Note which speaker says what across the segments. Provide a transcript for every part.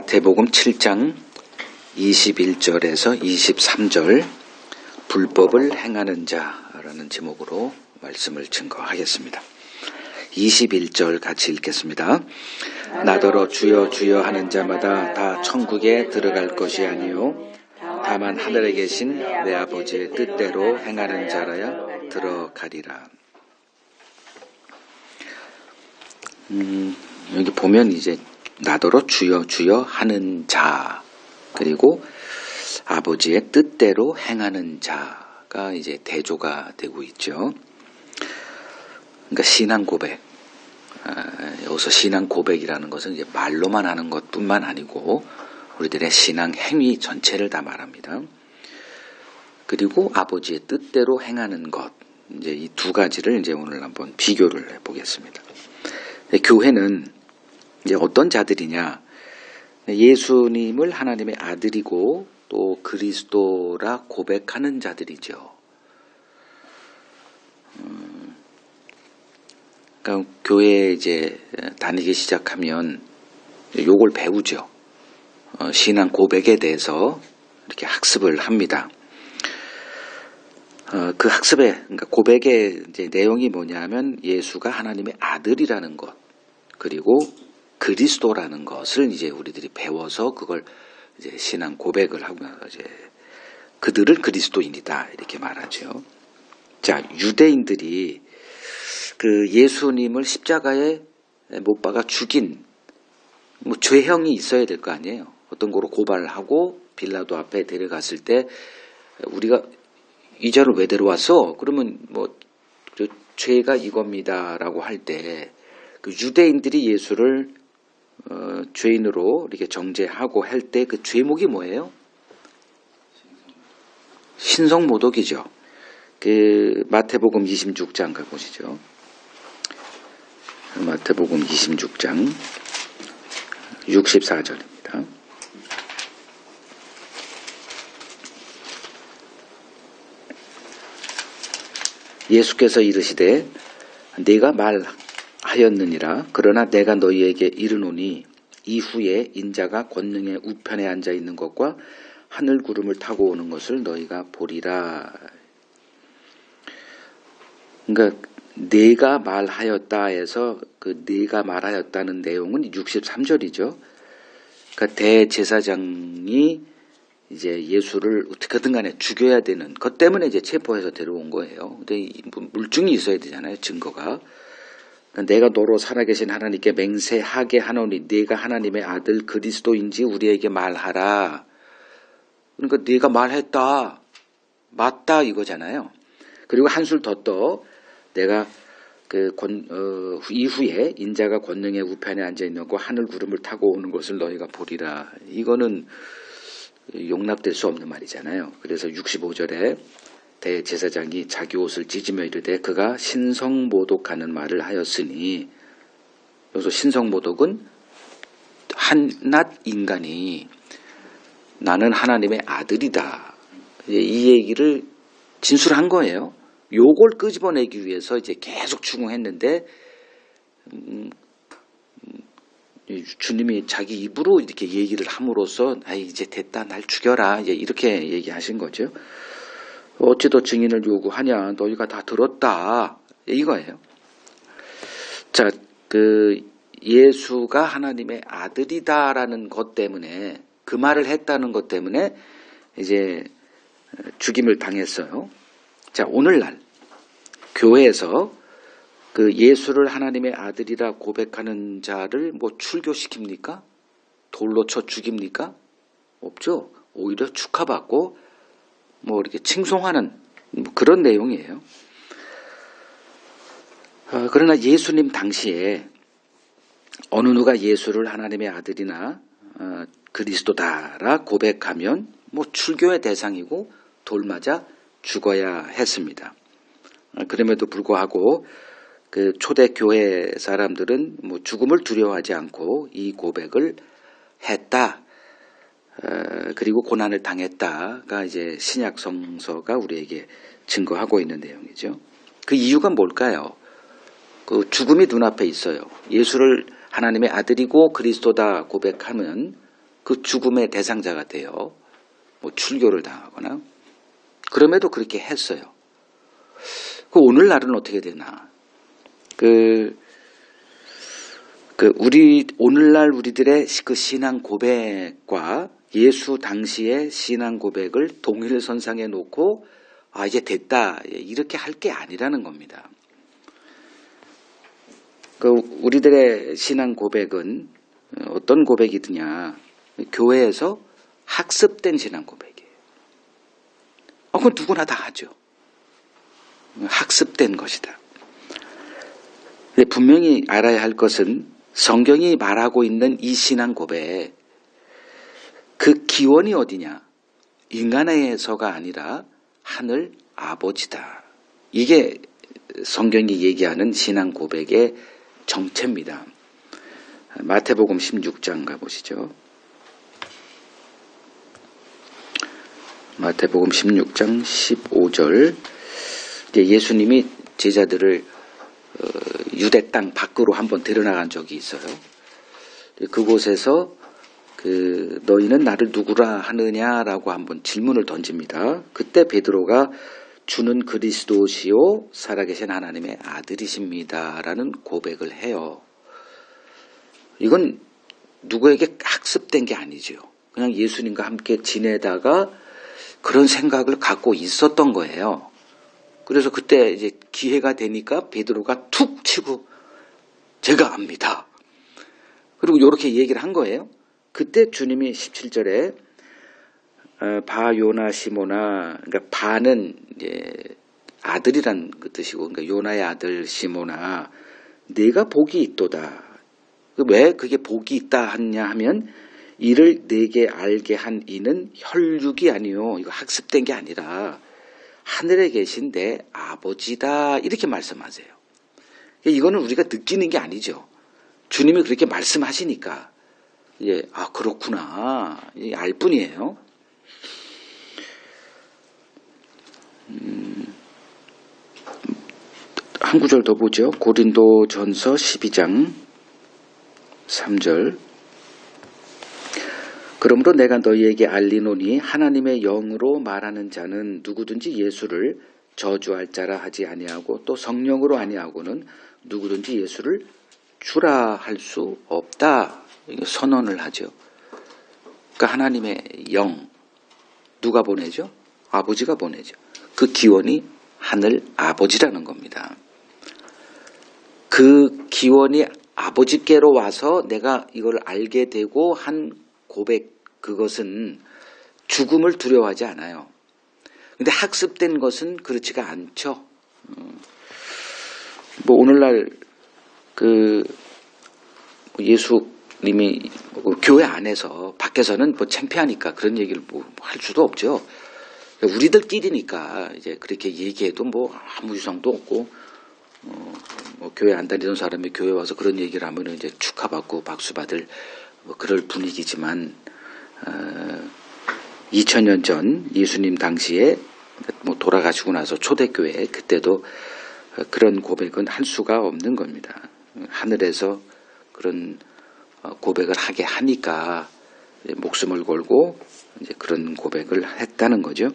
Speaker 1: 마태복음 7장 21절에서 23절 불법을 행하는 자라는 제목으로 말씀을 증거하겠습니다. 21절 같이 읽겠습니다. 나더러 주여 주여 하는 자마다 다 천국에 들어갈 것이 아니요 다만 하늘에 계신 내 아버지의 뜻대로 행하는 자라야 들어가리라. 여기 보면 이제 나더러 주여 주여 하는 자, 그리고 아버지의 뜻대로 행하는 자가 이제 대조가 되고 있죠. 그러니까 신앙 고백. 여기서 신앙 고백이라는 것은 이제 말로만 하는 것뿐만 아니고 우리들의 신앙 행위 전체를 다 말합니다. 그리고 아버지의 뜻대로 행하는 것. 이제 이 두 가지를 이제 오늘 한번 비교를 해보겠습니다. 교회는 이제 어떤 자들이냐? 예수님을 하나님의 아들이고 또 그리스도라 고백하는 자들이죠. 그러니까 교회에 이제 다니기 시작하면 요걸 배우죠. 신앙 고백에 대해서 이렇게 학습을 합니다. 그 학습의, 그러니까 고백의 이제 내용이 뭐냐면 예수가 하나님의 아들이라는 것, 그리고 그리스도라는 것을 이제 우리들이 배워서 그걸 이제 신앙 고백을 하고 이제 그들을 그리스도인이다 이렇게 말하죠. 자, 유대인들이 그 예수님을 십자가에 못 박아 죽인 뭐 죄형이 있어야 될 거 아니에요. 어떤 거로 고발을 하고 빌라도 앞에 데려갔을 때 우리가 이 자를 왜 데려왔어? 그러면 뭐 죄가 이겁니다라고 할 때 그 유대인들이 예수를 죄인으로 이렇게 정죄하고 할 때 그 죄목이 뭐예요? 신성모독이죠. 그 마태복음 26장 가보시죠. 마태복음 26장 64절입니다. 예수께서 이르시되 네가 말하였느니라. 그러나 내가 너희에게 이르노니 이후에 인자가 권능의 우편에 앉아 있는 것과 하늘 구름을 타고 오는 것을 너희가 보리라. 그러니까 내가 말하였다 해서 그 내가 말하였다는 내용은 63절이죠. 그러니까 대제사장이 이제 예수를 어떻게든 간에 죽여야 되는 것 때문에 이제 체포해서 데려온 거예요. 근데 물증이 있어야 되잖아요, 증거가. 그러니까 내가 너로 살아계신 하나님께 맹세하게 하노니 네가 하나님의 아들 그리스도인지 우리에게 말하라. 그러니까 네가 말했다, 맞다 이거잖아요. 그리고 한술 더 떠 내가 이후에 인자가 권능의 우편에 앉아 있는 거 하늘 구름을 타고 오는 것을 너희가 보리라. 이거는 용납될 수 없는 말이잖아요. 그래서 65절에 대제사장이 자기 옷을 찢으며 이르되 그가 신성모독하는 말을 하였으니, 여기서 신성모독은 한낱 인간이 나는 하나님의 아들이다, 이 얘기를 진술한 거예요. 요걸 끄집어내기 위해서 이제 계속 추궁했는데 주님이 자기 입으로 이렇게 얘기를 함으로써 이제 됐다, 날 죽여라, 이제 이렇게 얘기하신 거죠. 어찌 더 증인을 요구하냐, 너희가 다 들었다 이거예요. 자, 그 예수가 하나님의 아들이다라는 것 때문에, 그 말을 했다는 것 때문에 이제 죽임을 당했어요. 자, 오늘날 교회에서 그 예수를 하나님의 아들이라 고백하는 자를 뭐 출교시킵니까? 돌로 쳐 죽입니까? 없죠. 오히려 축하받고 뭐 이렇게 칭송하는 그런 내용이에요. 그러나 예수님 당시에 어느 누가 예수를 하나님의 아들이나 그리스도다라 고백하면 뭐 출교의 대상이고 돌맞아 죽어야 했습니다. 그럼에도 불구하고 그 초대교회 사람들은 뭐 죽음을 두려워하지 않고 이 고백을 했다. 그리고 고난을 당했다가 이제 신약 성서가 우리에게 증거하고 있는 내용이죠. 그 이유가 뭘까요? 그 죽음이 눈앞에 있어요. 예수를 하나님의 아들이고 그리스도다 고백하면 그 죽음의 대상자가 돼요. 뭐 출교를 당하거나. 그럼에도 그렇게 했어요. 그 오늘날은 어떻게 되나? 오늘날 우리들의 그 신앙 고백과 예수 당시의 신앙 고백을 동일선상에 놓고 이제 됐다 이렇게 할 게 아니라는 겁니다. 우리들의 신앙 고백은 어떤 고백이드냐? 교회에서 학습된 신앙 고백이에요. 그건 누구나 다 하죠. 학습된 것이다. 분명히 알아야 할 것은 성경이 말하고 있는 이 신앙 고백, 그 기원이 어디냐? 인간에서가 아니라 하늘 아버지다. 이게 성경이 얘기하는 신앙 고백의 정체입니다. 마태복음 16장 가보시죠. 마태복음 16장 15절. 예수님이 제자들을 유대 땅 밖으로 한번 데려나간 적이 있어요. 그곳에서 너희는 나를 누구라 하느냐라고 한번 질문을 던집니다. 그때 베드로가 주는 그리스도시요 살아계신 하나님의 아들이십니다라는 고백을 해요. 이건 누구에게 학습된 게 아니죠. 그냥 예수님과 함께 지내다가 그런 생각을 갖고 있었던 거예요. 그래서 그때 이제 기회가 되니까 베드로가 툭 치고 제가 압니다. 그리고 이렇게 얘기를 한 거예요. 그때 주님이 17절에 바 요나 시모나, 그러니까 바는 이제 아들이란 그 뜻이고, 그러니까 요나의 아들 시모나, 네가 복이 있도다. 왜 그게 복이 있다 하냐 하면 이를 네게 알게 한 이는 혈육이 아니요, 이거 학습된 게 아니라 하늘에 계신 내 아버지다 이렇게 말씀하세요. 이거는 우리가 느끼는 게 아니죠. 주님이 그렇게 말씀하시니까 그렇구나 알 뿐이에요. 한 구절 더 보죠. 고린도전서 12장 3절. 그러므로 내가 너희에게 알리노니 하나님의 영으로 말하는 자는 누구든지 예수를 저주할 자라 하지 아니하고 또 성령으로 아니하고는 누구든지 예수를 주라 할 수 없다. 선언을 하죠. 그러니까 하나님의 영 누가 보내죠? 아버지가 보내죠. 그 기원이 하늘 아버지라는 겁니다. 그 기원이 아버지께로 와서 내가 이걸 알게 되고 한 고백, 그것은 죽음을 두려워하지 않아요. 근데 학습된 것은 그렇지가 않죠. 오늘날 예수님이 교회 안에서 밖에서는 창피하니까 그런 얘기를 할 수도 없죠. 우리들끼리니까 이제 그렇게 얘기해도 아무 이상도 없고, 교회 안 다니던 사람이 교회 와서 그런 얘기를 하면 이제 축하받고 박수받을 그럴 분위기지만, 2000년 전 예수님 당시에 돌아가시고 나서 초대교회 그때도 그런 고백은 할 수가 없는 겁니다. 하늘에서 그런 고백을 하게 하니까 목숨을 걸고 이제 그런 고백을 했다는 거죠.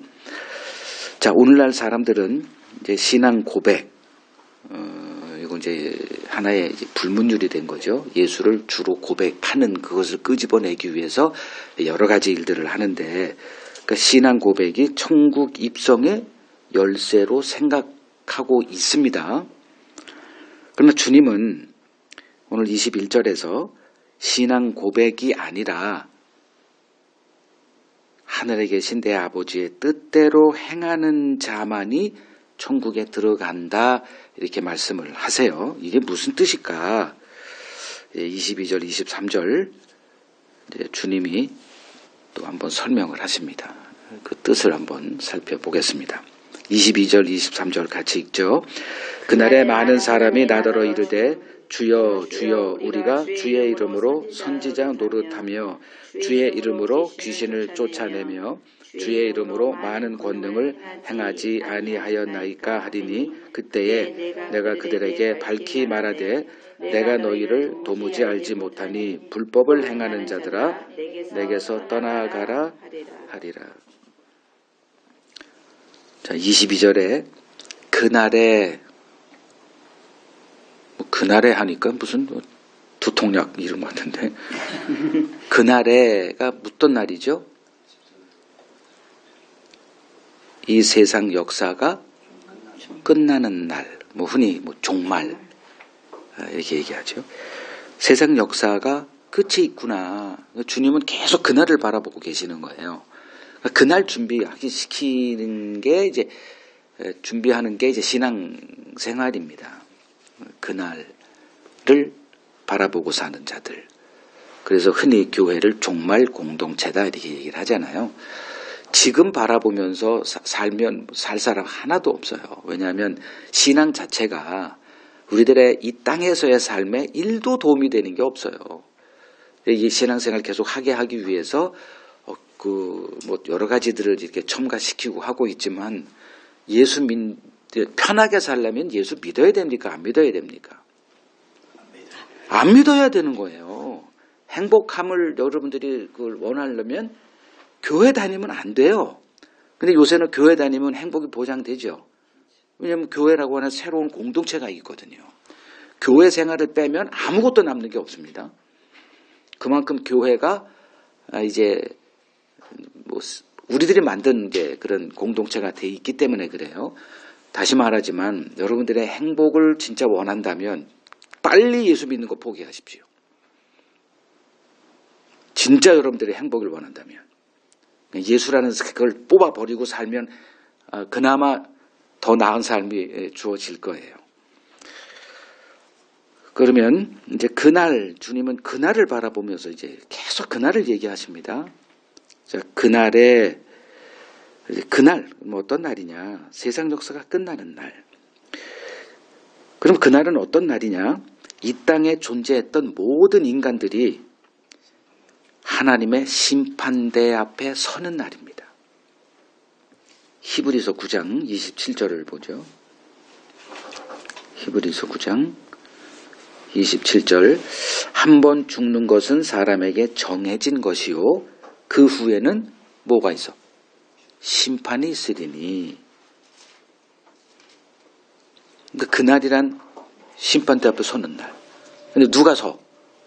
Speaker 1: 자, 오늘날 사람들은 이제 신앙 고백, 이건 이제 하나의 이제 불문율이 된 거죠. 예수를 주로 고백하는 그것을 끄집어내기 위해서 여러 가지 일들을 하는데, 그러니까 신앙 고백이 천국 입성의 열쇠로 생각하고 있습니다. 그러나 주님은 오늘 21절에서 신앙 고백이 아니라 하늘에 계신 내 아버지의 뜻대로 행하는 자만이 천국에 들어간다 이렇게 말씀을 하세요. 이게 무슨 뜻일까? 22절, 23절 주님이 또 한번 설명을 하십니다. 그 뜻을 한번 살펴보겠습니다. 22절, 23절 같이 읽죠. 그날에 많은 사람이 나더러 이르되 주여 주여 우리가 주의 이름으로 선지자 노릇하며 주의 이름으로 귀신을 쫓아내며 주의 이름으로 많은 권능을 행하지 아니하였나이까 하리니 그때에 내가 그들에게 밝히 말하되 내가 너희를 도무지 알지 못하니 불법을 행하는 자들아 내게서 떠나가라 하리라. 자, 22절에 그날에 그날에 하니까 무슨 두통약 이름 같은데 그날에가 묻던 날이죠. 이 세상 역사가 끝나는 날, 흔히 종말 이렇게 얘기하죠. 세상 역사가 끝이 있구나. 주님은 계속 그날을 바라보고 계시는 거예요. 그날 준비시키는 게 이제 준비하는 게 이제 신앙 생활입니다. 그날을 바라보고 사는 자들. 그래서 흔히 교회를 종말 공동체다 이렇게 얘기를 하잖아요. 지금 바라보면서 살면 살 사람 하나도 없어요. 왜냐하면 신앙 자체가 우리들의 이 땅에서의 삶에 1도 도움이 되는 게 없어요. 이 신앙생활 계속 하게 하기 위해서 여러 가지들을 이렇게 첨가시키고 하고 있지만 편하게 살려면 예수 믿어야 됩니까? 안 믿어야 됩니까? 안 믿어야 되는 거예요. 행복함을 여러분들이 그걸 원하려면 교회 다니면 안 돼요. 근데 요새는 교회 다니면 행복이 보장되죠. 왜냐하면 교회라고 하는 새로운 공동체가 있거든요. 교회 생활을 빼면 아무것도 남는 게 없습니다. 그만큼 교회가 이제 우리들이 만든 이제 그런 공동체가 돼 있기 때문에 그래요. 다시 말하지만 여러분들의 행복을 진짜 원한다면 빨리 예수 믿는 거 포기하십시오. 진짜 여러분들의 행복을 원한다면 예수라는 그걸 뽑아버리고 살면 그나마 더 나은 삶이 주어질 거예요. 그러면 이제 그날 주님은 그날을 바라보면서 이제 계속 그날을 얘기하십니다. 자, 그날 어떤 날이냐? 세상 역사가 끝나는 날. 그럼 그날은 어떤 날이냐? 이 땅에 존재했던 모든 인간들이 하나님의 심판대 앞에 서는 날입니다. 히브리서 9장 27절을 보죠. 히브리서 9장 27절 한 번 죽는 것은 사람에게 정해진 것이요 그 후에는 뭐가 있어? 심판이 있으리니. 그러니까 그날이란 심판대 앞에 서는 날. 근데 누가 서?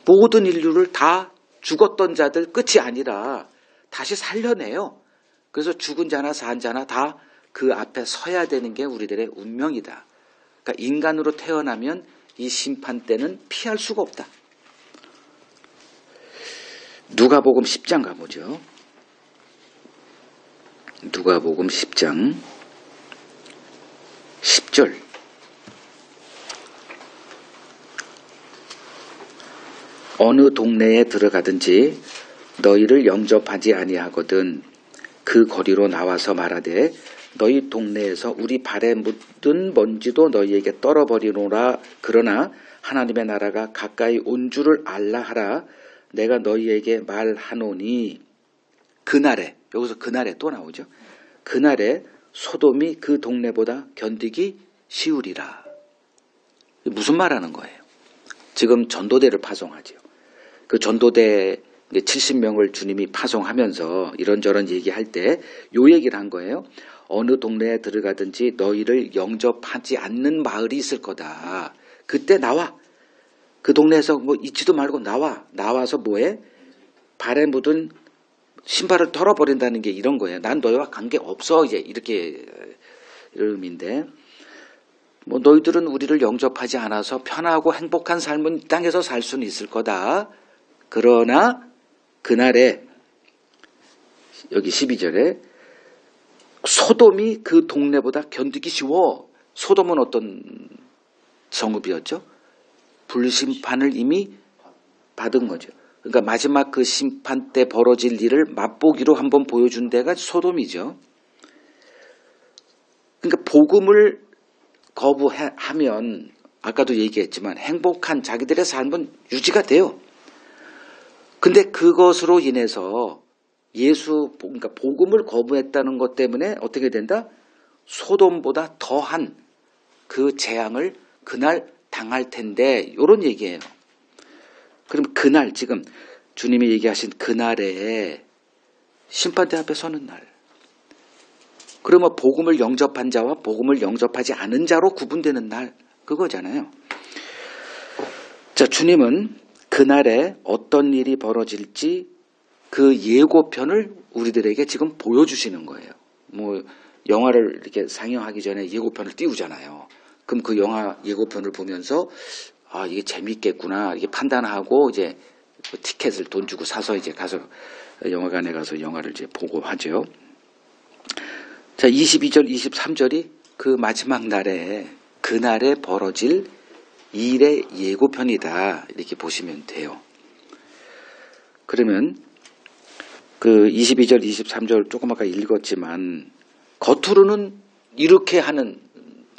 Speaker 1: 모든 인류를 다 죽었던 자들 끝이 아니라 다시 살려내요. 그래서 죽은 자나 산 자나 다 그 앞에 서야 되는 게 우리들의 운명이다. 그러니까 인간으로 태어나면 이 심판 때는 피할 수가 없다. 누가복음 10장 가보죠. 누가복음 10장 10절 어느 동네에 들어가든지 너희를 영접하지 아니하거든 그 거리로 나와서 말하되 너희 동네에서 우리 발에 묻은 먼지도 너희에게 떨어버리노라. 그러나 하나님의 나라가 가까이 온 줄을 알라 하라. 내가 너희에게 말하노니 그날에, 여기서 그날에 또 나오죠. 그날에 소돔이 그 동네보다 견디기 쉬우리라. 무슨 말하는 거예요? 지금 전도대를 파송하죠. 그 전도대 70명을 주님이 파송하면서 이런저런 얘기할 때 요 얘기를 한 거예요. 어느 동네에 들어가든지 너희를 영접하지 않는 마을이 있을 거다. 그때 나와. 그 동네에서 있지도 말고 나와서 뭐해? 발에 묻은 신발을 털어버린다는 게 이런 거예요. 난 너희와 관계 없어. 이제 이렇게 의미인데 너희들은 우리를 영접하지 않아서 편하고 행복한 삶은 이 땅에서 살 수는 있을 거다. 그러나 그날에 여기 12절에 소돔이 그 동네보다 견디기 쉬워. 소돔은 어떤 성읍이었죠? 불심판을 이미 받은 거죠. 그러니까 마지막 그 심판 때 벌어질 일을 맛보기로 한번 보여준 데가 소돔이죠. 그러니까 복음을 거부하면 아까도 얘기했지만 행복한 자기들의 삶은 유지가 돼요. 근데 그것으로 인해서 그러니까 복음을 거부했다는 것 때문에 어떻게 된다? 소돔보다 더한 그 재앙을 그날 당할 텐데, 이런 얘기예요. 그럼 그날, 지금 주님이 얘기하신 그날에 심판대 앞에 서는 날, 그러면 복음을 영접한 자와 복음을 영접하지 않은 자로 구분되는 날, 그거잖아요. 자, 주님은 그날에 어떤 일이 벌어질지 그 예고편을 우리들에게 지금 보여주시는 거예요. 뭐 영화를 이렇게 상영하기 전에 예고편을 띄우잖아요. 그럼 그 영화 예고편을 보면서 아, 이게 재밌겠구나 이게 판단하고 이제 티켓을 돈 주고 사서 이제 가서 영화관에 가서 영화를 이제 보고 하죠. 자, 22절, 23절이 그 마지막 날에 그날에 벌어질 일의 예고편이다, 이렇게 보시면 돼요. 그러면 그 22절, 23절 조금 아까 읽었지만 겉으로는 이렇게 하는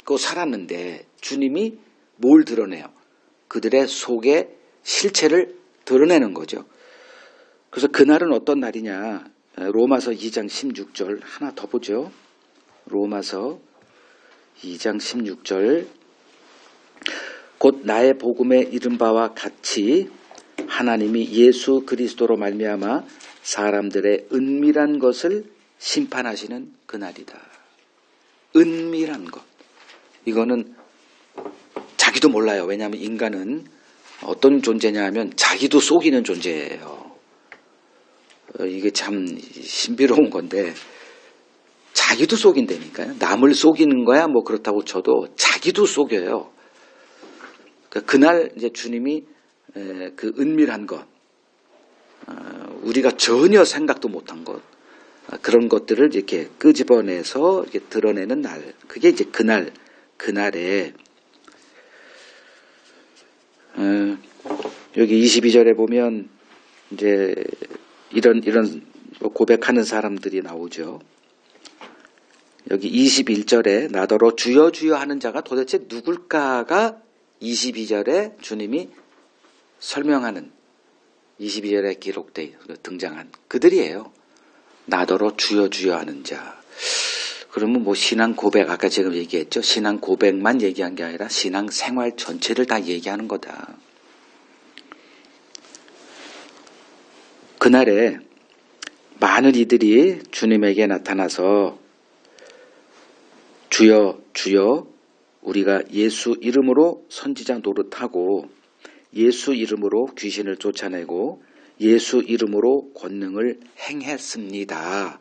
Speaker 1: 거 살았는데 주님이 뭘 드러내요? 그들의 속의 실체를 드러내는 거죠. 그래서 그날은 어떤 날이냐? 로마서 2장 16절 하나 더 보죠. 로마서 2장 16절 곧 나의 복음에 이른 바와 같이 하나님이 예수 그리스도로 말미암아 사람들의 은밀한 것을 심판하시는 그날이다. 은밀한 것. 이거는 자기도 몰라요. 왜냐하면 인간은 어떤 존재냐 하면 자기도 속이는 존재예요. 이게 참 신비로운 건데 자기도 속인다니까요. 남을 속이는 거야 뭐 그렇다고 쳐도 자기도 속여요. 그날 이제 주님이 그 은밀한 것, 우리가 전혀 생각도 못한 것, 그런 것들을 이렇게 끄집어내서 이렇게 드러내는 날, 그게 이제 그날에 여기 22절에 보면 이제 이런 고백하는 사람들이 나오죠. 여기 21절에 나더러 주여 주여 하는 자가 도대체 누굴까가 22절에 주님이 설명하는 22절에 기록돼 등장한 그들이에요. 나더러 주여 주여 하는 자. 그러면 뭐 신앙 고백, 아까 제가 얘기했죠. 신앙 고백만 얘기한 게 아니라 신앙 생활 전체를 다 얘기하는 거다. 그날에 많은 이들이 주님에게 나타나서 주여 주여 우리가 예수 이름으로 선지자 노릇하고 예수 이름으로 귀신을 쫓아내고 예수 이름으로 권능을 행했습니다.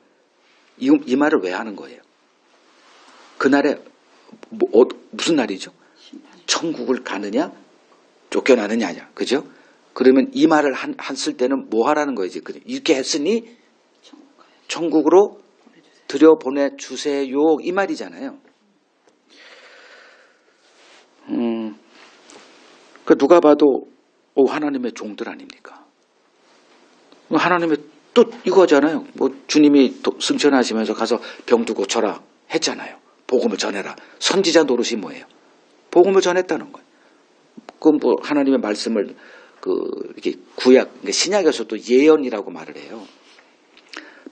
Speaker 1: 이 말을 왜 하는 거예요? 그날에 무슨 날이죠? 천국을 가느냐 쫓겨나느냐, 그죠? 그러면 이 말을 했을 때는 뭐 하라는 거예요? 이렇게 했으니 천국으로 들여보내주세요, 이 말이잖아요. 그 누가 봐도 하나님의 종들 아닙니까? 하나님의 뜻 이거잖아요. 뭐 주님이 승천하시면서 가서 병도 고쳐라 했잖아요. 복음을 전해라. 선지자 노릇이 뭐예요? 복음을 전했다는 거예요. 그럼 뭐 하나님의 말씀을 이렇게 구약, 신약에서도 예언이라고 말을 해요.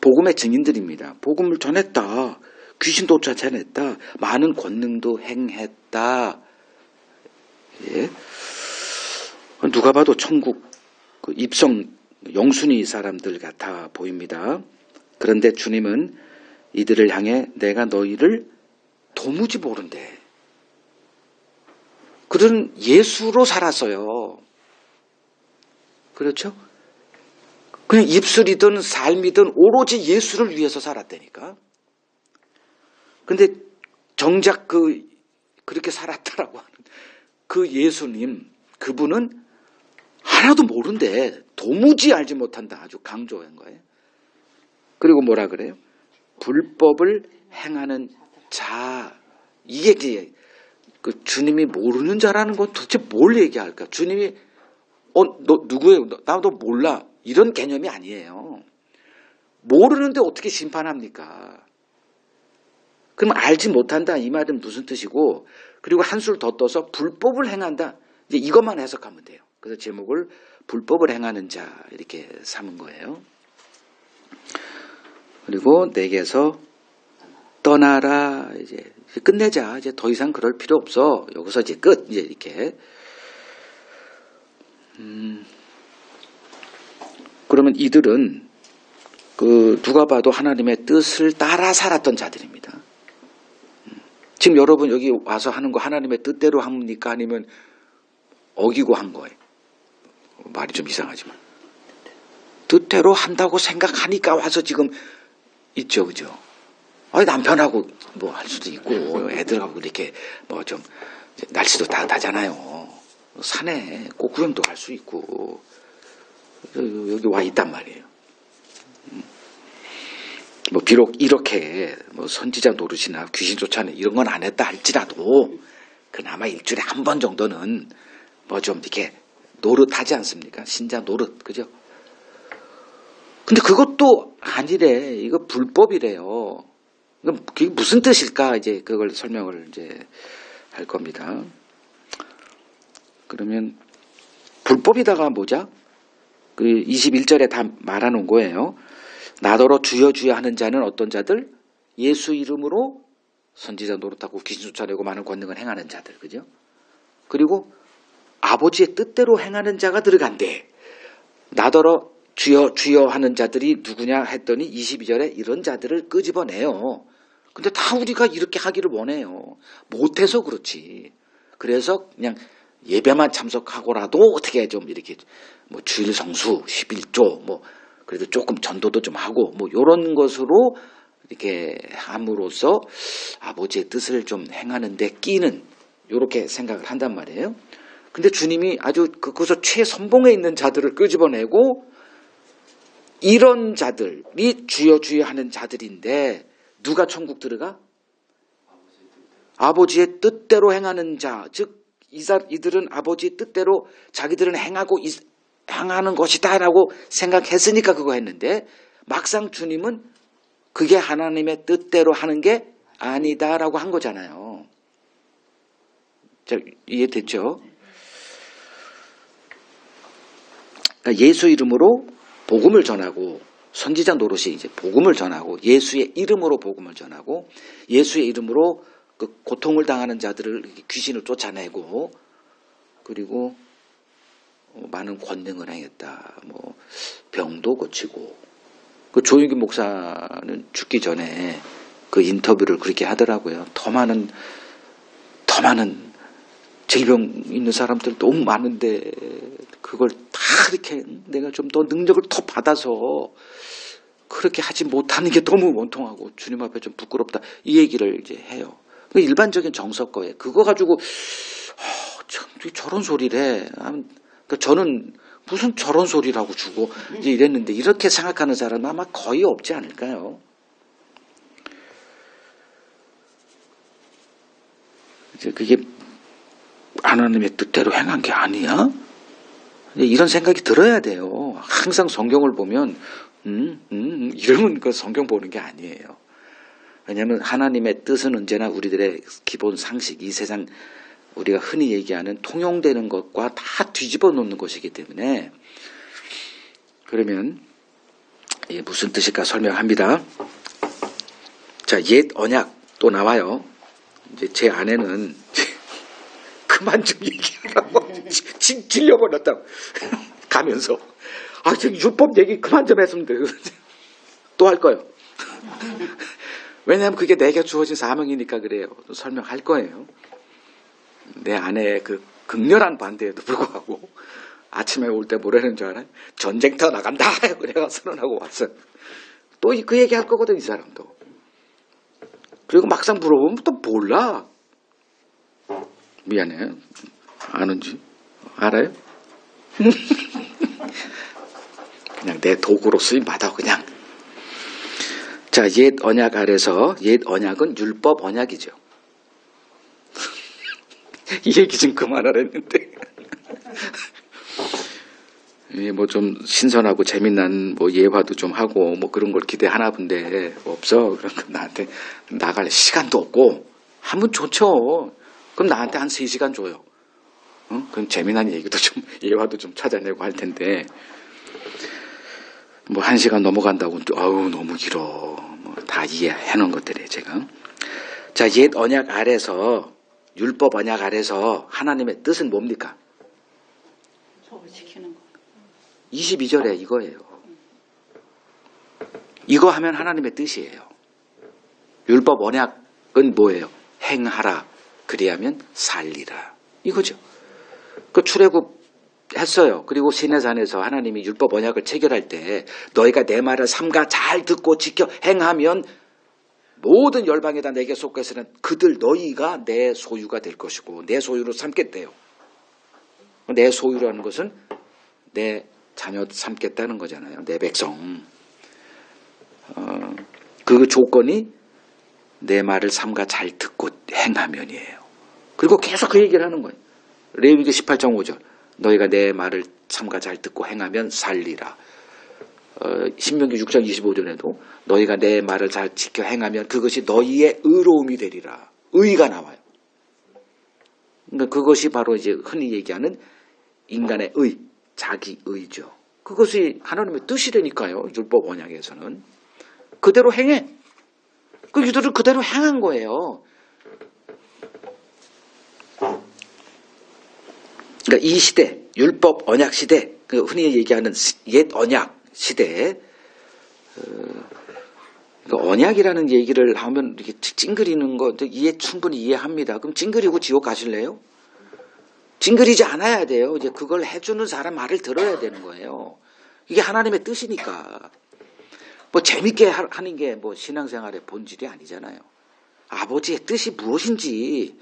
Speaker 1: 복음의 증인들입니다. 복음을 전했다. 귀신도 쫓아냈다. 많은 권능도 행했다. 예. 누가 봐도 천국 입성 영순위 사람들 같아 보입니다. 그런데 주님은 이들을 향해 내가 너희를 도무지 모른대. 그들은 예수로 살았어요. 그렇죠? 그냥 입술이든 삶이든 오로지 예수를 위해서 살았다니까. 근데 정작 그렇게 살았다라고 하는 그 예수님, 그분은 하나도 모른대. 도무지 알지 못한다. 아주 강조한 거예요. 그리고 뭐라 그래요? 불법을 행하는 자. 이게 그 주님이 모르는 자라는 건 도대체 뭘 얘기할까? 주님이 너 누구예요? 나도 몰라. 이런 개념이 아니에요. 모르는데 어떻게 심판합니까? 그럼 알지 못한다 이 말은 무슨 뜻이고, 그리고 한술 더 떠서 불법을 행한다. 이제 이것만 해석하면 돼요. 그래서 제목을 불법을 행하는 자 이렇게 삼은 거예요. 그리고 내게서 떠나라. 이제 끝내자. 이제 더 이상 그럴 필요 없어. 여기서 이제 끝. 이제 이렇게. 그러면 이들은 누가 봐도 하나님의 뜻을 따라 살았던 자들입니다. 지금 여러분 여기 와서 하는 거 하나님의 뜻대로 합니까? 아니면 어기고 한 거예요? 말이 좀 이상하지만. 뜻대로 한다고 생각하니까 와서 지금 있죠, 그죠? 아니, 남편하고 뭐 할 수도 있고, 애들하고 이렇게 뭐 좀, 날씨도 따뜻하잖아요. 산에 꽃구경도 할 수 있고, 여기 와 있단 말이에요. 뭐 비록 이렇게 뭐 선지자 노릇이나 귀신 쫓아내 이런 건 안 했다 할지라도 그나마 일주일에 한 번 정도는 뭐 좀 이렇게 노릇하지 않습니까? 신자 노릇, 그죠? 근데 그것도 아니래. 이거 불법이래요. 그게 무슨 뜻일까? 이제 그걸 설명을 이제 할 겁니다. 그러면 불법이다가 뭐죠? 그 21절에 다 말하는 거예요. 나더러 주여 주여 하는 자는 어떤 자들? 예수 이름으로 선지자 노릇하고 귀신 쫓아내고 많은 권능을 행하는 자들, 그죠? 그리고 아버지의 뜻대로 행하는 자가 들어간대. 나더러 주여 주여 하는 자들이 누구냐 했더니 22절에 이런 자들을 끄집어내요. 근데 다 우리가 이렇게 하기를 원해요. 못해서 그렇지. 그래서 그냥 예배만 참석하고라도 어떻게 좀 이렇게 뭐 주일 성수 11조 뭐 그래도 조금 전도도 좀 하고 뭐 이런 것으로 이렇게 함으로써 아버지의 뜻을 좀 행하는 데 끼는 이렇게 생각을 한단 말이에요. 근데 주님이 아주 그것서 최선봉에 있는 자들을 끄집어내고 이런 자들이 주여 주여 하는 자들인데 누가 천국 들어가? 아버지의 뜻대로 행하는 자, 즉 이들은 아버지의 뜻대로 자기들은 행하는 것이다 라고 생각했으니까 그거 했는데 막상 주님은 그게 하나님의 뜻대로 하는 게 아니다 라고 한 거잖아요. 자, 이해됐죠? 그러니까 예수 이름으로 복음을 전하고 선지자 노릇이 이제 복음을 전하고 예수의 이름으로 복음을 전하고 예수의 이름으로 그 고통을 당하는 자들을 귀신을 쫓아내고 그리고 많은 권능을 행했다. 뭐 병도 고치고 그 조윤기 목사는 죽기 전에 그 인터뷰를 그렇게 하더라고요. 더 많은 질병 있는 사람들 너무 많은데 그걸 다 이렇게 내가 좀 더 능력을 더 받아서 그렇게 하지 못하는 게 너무 원통하고 주님 앞에 좀 부끄럽다 이 얘기를 이제 해요. 일반적인 정석거에 그거 가지고 참 저런 소리래. 그러니까 저는 무슨 저런 소리라고 주고 이제 이랬는데 이렇게 생각하는 사람은 아마 거의 없지 않을까요? 이제 그게 하나님의 뜻대로 행한 게 아니야? 이런 생각이 들어야 돼요. 항상 성경을 보면 이러면 그 성경 보는 게 아니에요. 왜냐하면 하나님의 뜻은 언제나 우리들의 기본 상식, 이 세상 우리가 흔히 얘기하는 통용되는 것과 다 뒤집어 놓는 것이기 때문에 그러면 무슨 뜻일까 설명합니다. 자, 옛 언약 또 나와요. 이제 제 아내는 그만 좀 얘기하라고 질려버렸다고 가면서 지금 율법 얘기 그만 좀 했으면 돼. 또 할 거예요. 왜냐하면 그게 내게 주어진 사명이니까 그래요. 또 설명할 거예요. 내 아내의 그 극렬한 반대에도 불구하고 아침에 올 때 뭐라는 줄 알아요? 전쟁터 나간다. 그래가 선언하고 왔어요. 또 그 얘기 할 거거든 이 사람도. 그리고 막상 물어보면 또 몰라. 미안해요. 아는지 알아요? 그냥 내 도구로 쓰임받아 그냥. 자, 옛 언약 아래서 옛 언약은 율법 언약이죠. 이 얘기 좀 그만하랬는데. 뭐 좀 신선하고 재미난 뭐 예화도 좀 하고 뭐 그런 걸 기대하나 본데 없어. 그러니까 나한테 나갈 시간도 없고 하면 좋죠. 그럼 나한테 한 3시간 줘요. 그럼 재미난 얘기도 좀 예화도 좀 찾아내고 할 텐데. 뭐 1시간 넘어간다고 아우 너무 길어. 뭐 다 이해해 놓은 것들이에요, 제가. 자, 옛 언약 아래서 율법 언약 아래서 하나님의 뜻은 뭡니까?
Speaker 2: 법을 지키는 거.
Speaker 1: 22절에 이거예요. 이거 하면 하나님의 뜻이에요. 율법 언약은 뭐예요? 행하라. 그리하면 살리라. 이거죠. 그 출애굽 했어요. 그리고 시내산에서 하나님이 율법 언약을 체결할 때 너희가 내 말을 삼가 잘 듣고 지켜 행하면 모든 열방에다 내게 속해서는 그들 너희가 내 소유가 될 것이고 내 소유로 삼겠대요. 내 소유라는 것은 내 자녀 삼겠다는 거잖아요. 내 백성. 그 조건이 내 말을 삼가 잘 듣고 행하면이에요. 그리고 계속 그 얘기를 하는 거예요. 레위기 18.5절. 너희가 내 말을 삼가 잘 듣고 행하면 살리라. 신명기 6장 25절에도 너희가 내 말을 잘 지켜 행하면 그것이 너희의 의로움이 되리라. 의가 나와요. 그러니까 그것이 바로 이제 흔히 얘기하는 인간의 의, 자기 의죠. 그것이 하나님의 뜻이라니까요. 율법 언약에서는. 그대로 행해. 그 유들은 그대로 행한 거예요. 그러니까 이 시대, 율법 언약 시대, 그 흔히 얘기하는 옛 언약 시대에 그러니까 언약이라는 얘기를 하면 이렇게 찡그리는 거 충분히 이해합니다. 그럼 찡그리고 지옥 가실래요? 찡그리지 않아야 돼요. 이제 그걸 해주는 사람 말을 들어야 되는 거예요. 이게 하나님의 뜻이니까. 뭐 재밌게 하는 게 뭐 신앙생활의 본질이 아니잖아요. 아버지의 뜻이 무엇인지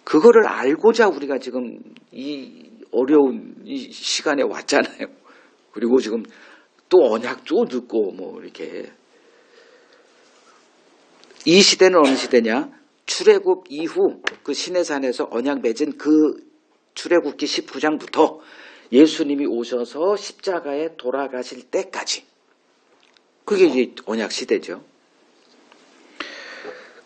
Speaker 1: 그거를 알고자 우리가 지금 이 어려운 이 시간에 왔잖아요. 그리고 지금 또 언약도 듣고 뭐 이렇게. 이 시대는 어느 시대냐? 출애굽 이후 그 시내산에서 언약 맺은 그 출애굽기 19장부터 예수님이 오셔서 십자가에 돌아가실 때까지. 그게 이제 언약 시대죠.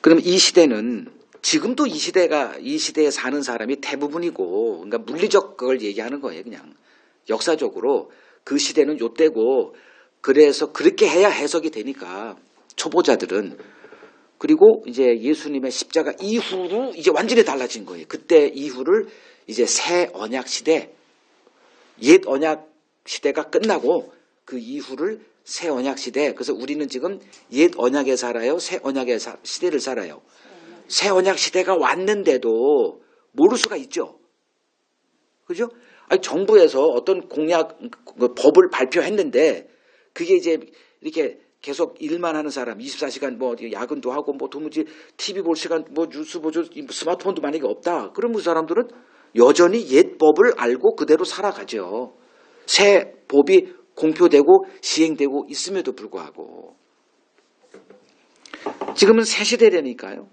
Speaker 1: 그럼 이 시대는 지금도 이 시대에 사는 사람이 대부분이고, 그러니까 물리적 그걸 얘기하는 거예요, 그냥. 역사적으로 그 시대는 요때고, 그래서 그렇게 해야 해석이 되니까, 초보자들은. 그리고 이제 예수님의 십자가 이후로 이제 완전히 달라진 거예요. 그때 이후를 이제 새 언약 시대, 옛 언약 시대가 끝나고 그 이후를 새 언약 시대. 그래서 우리는 지금 옛 언약에 살아요? 새 언약의 시대를 살아요? 새 언약 시대가 왔는데도 모를 수가 있죠. 그죠? 아니, 정부에서 어떤 공약, 법을 발표했는데 그게 이제 이렇게 계속 일만 하는 사람, 24시간 뭐 야근도 하고 뭐 도무지 TV 볼 시간, 뭐 뉴스 보죠, 스마트폰도 만약에 없다. 그러면 그 사람들은 여전히 옛 법을 알고 그대로 살아가죠. 새 법이 공표되고 시행되고 있음에도 불구하고. 지금은 새 시대라니까요.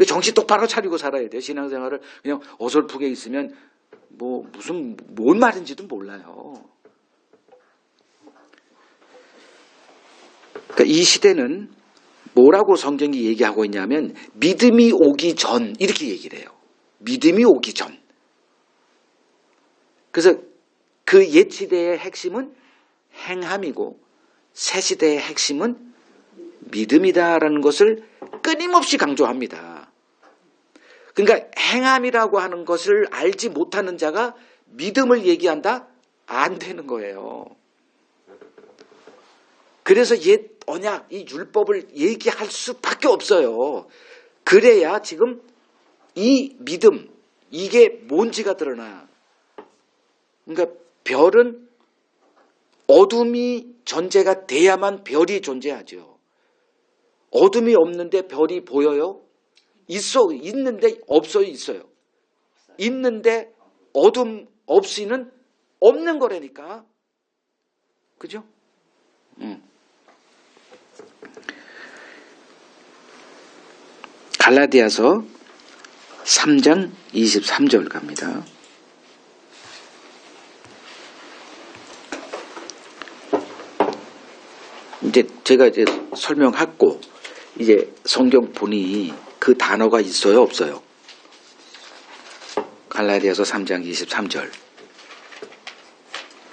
Speaker 1: 정신 똑바로 차리고 살아야 돼요. 신앙생활을 그냥 어설프게 있으면 뭐 무슨 뭔 말인지도 몰라요. 그러니까 이 시대는 뭐라고 성경이 얘기하고 있냐면 믿음이 오기 전 이렇게 얘기를 해요. 믿음이 오기 전. 그래서 그 옛 시대의 핵심은 행함이고 새 시대의 핵심은 믿음이다라는 것을 끊임없이 강조합니다. 그러니까 행함이라고 하는 것을 알지 못하는 자가 믿음을 얘기한다? 안 되는 거예요. 그래서 옛 언약, 이 율법을 얘기할 수밖에 없어요. 그래야 지금 이 믿음, 이게 뭔지가 드러나. 그러니까 별은 어둠이 존재가 돼야만 별이 존재하죠. 어둠이 없는데 별이 보여요? 있는데 없어요? 있어요? 있는데 어둠 없이는 없는 거라니까. 그죠? 갈라디아서 3장 23절 갑니다. 이제 제가 이제 설명했고 이제 성경 보니 그 단어가 있어요, 없어요? 갈라디아서 3장 23절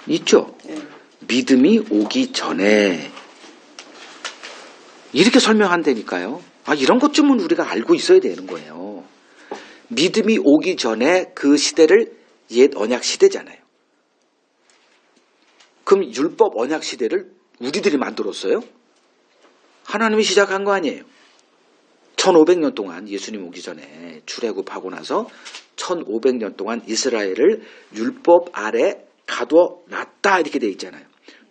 Speaker 1: 있죠? 믿음이 오기 전에 이렇게 설명한다니까요. 이런 것쯤은 우리가 알고 있어야 되는 거예요. 믿음이 오기 전에 그 시대를 옛 언약 시대잖아요. 그럼 율법 언약 시대를 우리들이 만들었어요? 하나님이 시작한 거 아니에요. 1500년 동안 예수님 오기 전에 출애굽하고 나서 1500년 동안 이스라엘을 율법 아래 가둬놨다 이렇게 돼 있잖아요.